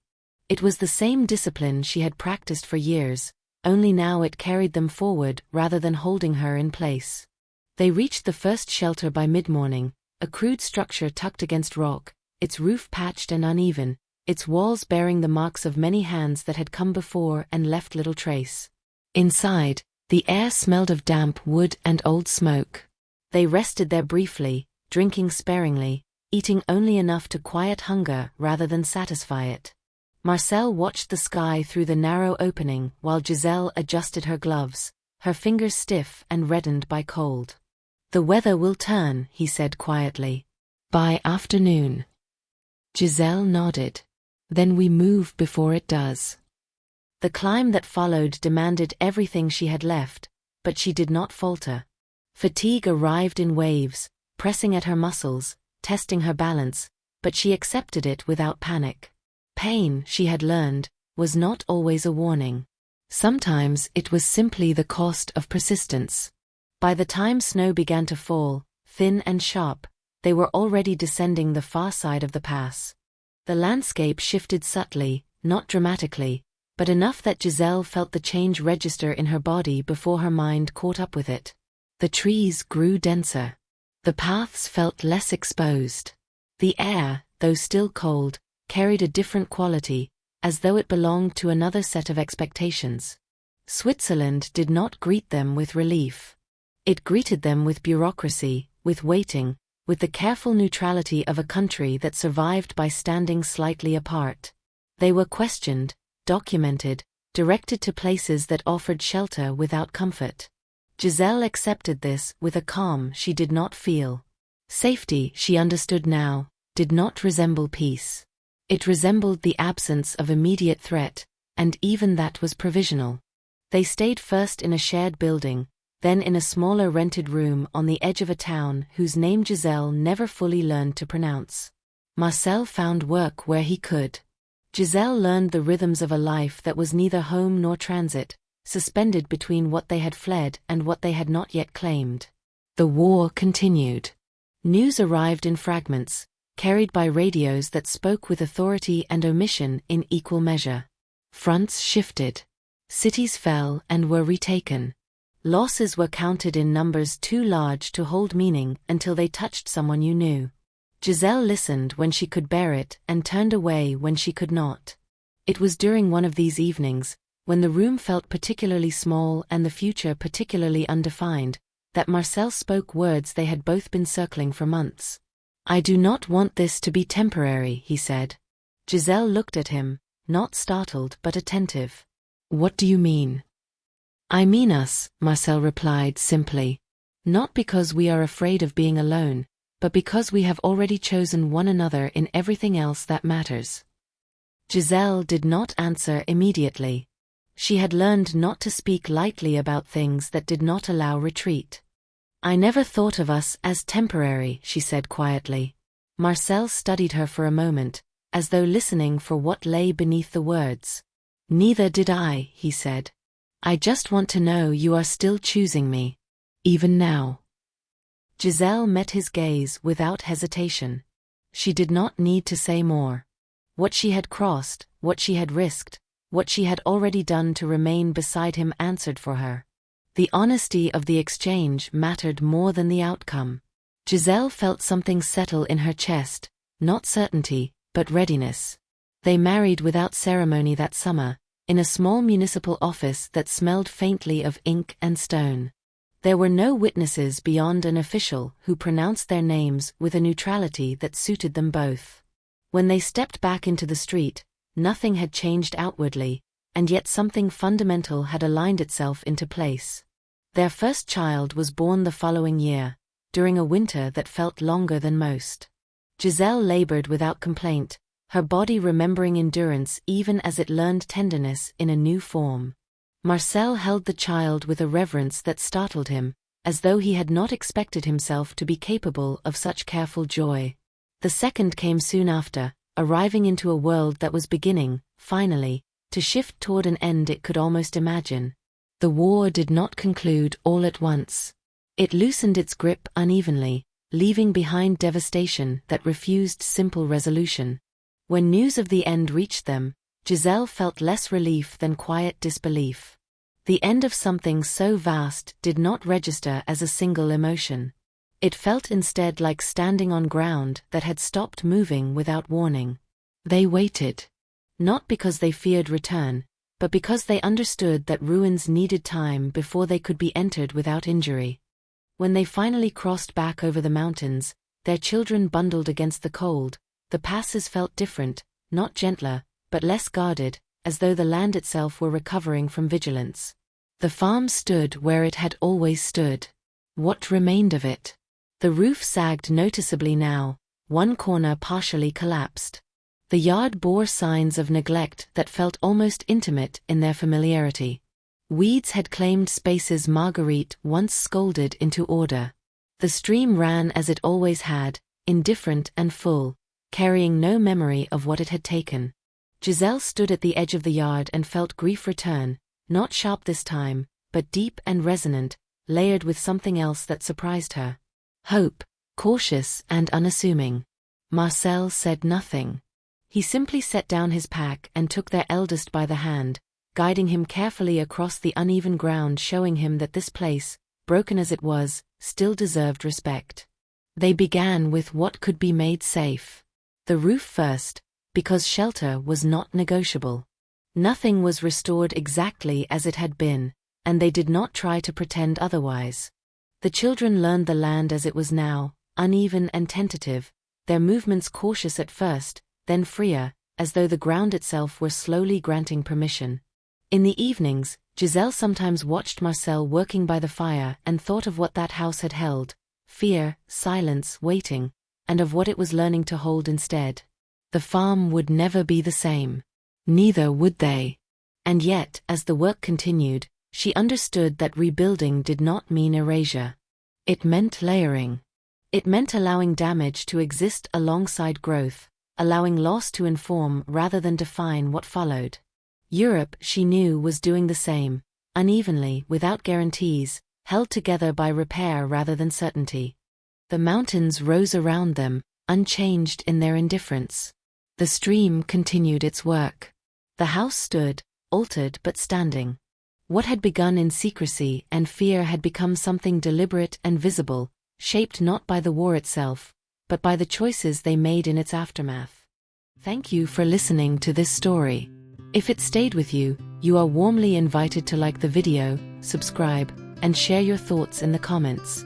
It was the same discipline she had practiced for years, only now it carried them forward rather than holding her in place. They reached the first shelter by mid-morning, a crude structure tucked against rock, its roof patched and uneven, its walls bearing the marks of many hands that had come before and left little trace. Inside, the air smelled of damp wood and old smoke. They rested there briefly, drinking sparingly, eating only enough to quiet hunger rather than satisfy it. Marcel watched the sky through the narrow opening while Giselle adjusted her gloves, her fingers stiff and reddened by cold. "The weather will turn," he said quietly. "By afternoon." Giselle nodded. "Then we move before it does." The climb that followed demanded everything she had left, but she did not falter. Fatigue arrived in waves, pressing at her muscles, testing her balance, but she accepted it without panic. Pain, she had learned, was not always a warning. Sometimes it was simply the cost of persistence. By the time snow began to fall, thin and sharp, they were already descending the far side of the pass. The landscape shifted subtly, not dramatically, but enough that Giselle felt the change register in her body before her mind caught up with it. The trees grew denser. The paths felt less exposed. The air, though still cold, carried a different quality, as though it belonged to another set of expectations. Switzerland did not greet them with relief. It greeted them with bureaucracy, with waiting, with the careful neutrality of a country that survived by standing slightly apart. They were questioned, documented, directed to places that offered shelter without comfort. Giselle accepted this with a calm she did not feel. Safety, she understood now, did not resemble peace. It resembled the absence of immediate threat, and even that was provisional. They stayed first in a shared building, then in a smaller rented room on the edge of a town whose name Giselle never fully learned to pronounce. Marcel found work where he could. Giselle learned the rhythms of a life that was neither home nor transit, suspended between what they had fled and what they had not yet claimed. The war continued. News arrived in fragments, carried by radios that spoke with authority and omission in equal measure. Fronts shifted. Cities fell and were retaken. Losses were counted in numbers too large to hold meaning until they touched someone you knew. Giselle listened when she could bear it and turned away when she could not. It was during one of these evenings, when the room felt particularly small and the future particularly undefined, that Marcel spoke words they had both been circling for months. "I do not want this to be temporary," he said. Giselle looked at him, not startled but attentive. "What do you mean?" "I mean us," Marcel replied simply. "Not because we are afraid of being alone, but because we have already chosen one another in everything else that matters." Giselle did not answer immediately. She had learned not to speak lightly about things that did not allow retreat. "I never thought of us as temporary," she said quietly. Marcel studied her for a moment, as though listening for what lay beneath the words. "Neither did I," he said. "I just want to know you are still choosing me. Even now." Giselle met his gaze without hesitation. She did not need to say more. What she had crossed, what she had risked, what she had already done to remain beside him answered for her. The honesty of the exchange mattered more than the outcome. Giselle felt something settle in her chest, not certainty, but readiness. They married without ceremony that summer, in a small municipal office that smelled faintly of ink and stone. There were no witnesses beyond an official who pronounced their names with a neutrality that suited them both. When they stepped back into the street, nothing had changed outwardly, and yet something fundamental had aligned itself into place. Their first child was born the following year, during a winter that felt longer than most. Giselle labored without complaint, her body remembering endurance even as it learned tenderness in a new form. Marcel held the child with a reverence that startled him, as though he had not expected himself to be capable of such careful joy. The second came soon after, arriving into a world that was beginning, finally, to shift toward an end it could almost imagine. The war did not conclude all at once. It loosened its grip unevenly, leaving behind devastation that refused simple resolution. When news of the end reached them, Giselle felt less relief than quiet disbelief. The end of something so vast did not register as a single emotion. It felt instead like standing on ground that had stopped moving without warning. They waited. Not because they feared return, but because they understood that ruins needed time before they could be entered without injury. When they finally crossed back over the mountains, their children bundled against the cold, the passes felt different, not gentler, but less guarded, as though the land itself were recovering from vigilance. The farm stood where it had always stood. What remained of it? The roof sagged noticeably now, one corner partially collapsed. The yard bore signs of neglect that felt almost intimate in their familiarity. Weeds had claimed spaces Marguerite once scolded into order. The stream ran as it always had, indifferent and full, carrying no memory of what it had taken. Giselle stood at the edge of the yard and felt grief return, not sharp this time, but deep and resonant, layered with something else that surprised her. Hope, cautious and unassuming. Marcel said nothing. He simply set down his pack and took their eldest by the hand, guiding him carefully across the uneven ground, showing him that this place, broken as it was, still deserved respect. They began with what could be made safe. The roof first, because shelter was not negotiable. Nothing was restored exactly as it had been, and they did not try to pretend otherwise. The children learned the land as it was now, uneven and tentative, their movements cautious at first, then freer, as though the ground itself were slowly granting permission. In the evenings, Giselle sometimes watched Marcel working by the fire and thought of what that house had held: fear, silence, waiting, and of what it was learning to hold instead. The farm would never be the same. Neither would they. And yet, as the work continued, she understood that rebuilding did not mean erasure. It meant layering. It meant allowing damage to exist alongside growth, allowing loss to inform rather than define what followed. Europe, she knew, was doing the same, unevenly, without guarantees, held together by repair rather than certainty. The mountains rose around them, unchanged in their indifference. The stream continued its work. The house stood, altered but standing. What had begun in secrecy and fear had become something deliberate and visible, shaped not by the war itself, but by the choices they made in its aftermath. Thank you for listening to this story. If it stayed with you, you are warmly invited to like the video, subscribe, and share your thoughts in the comments.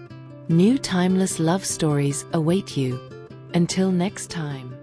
New timeless love stories await you. Until next time.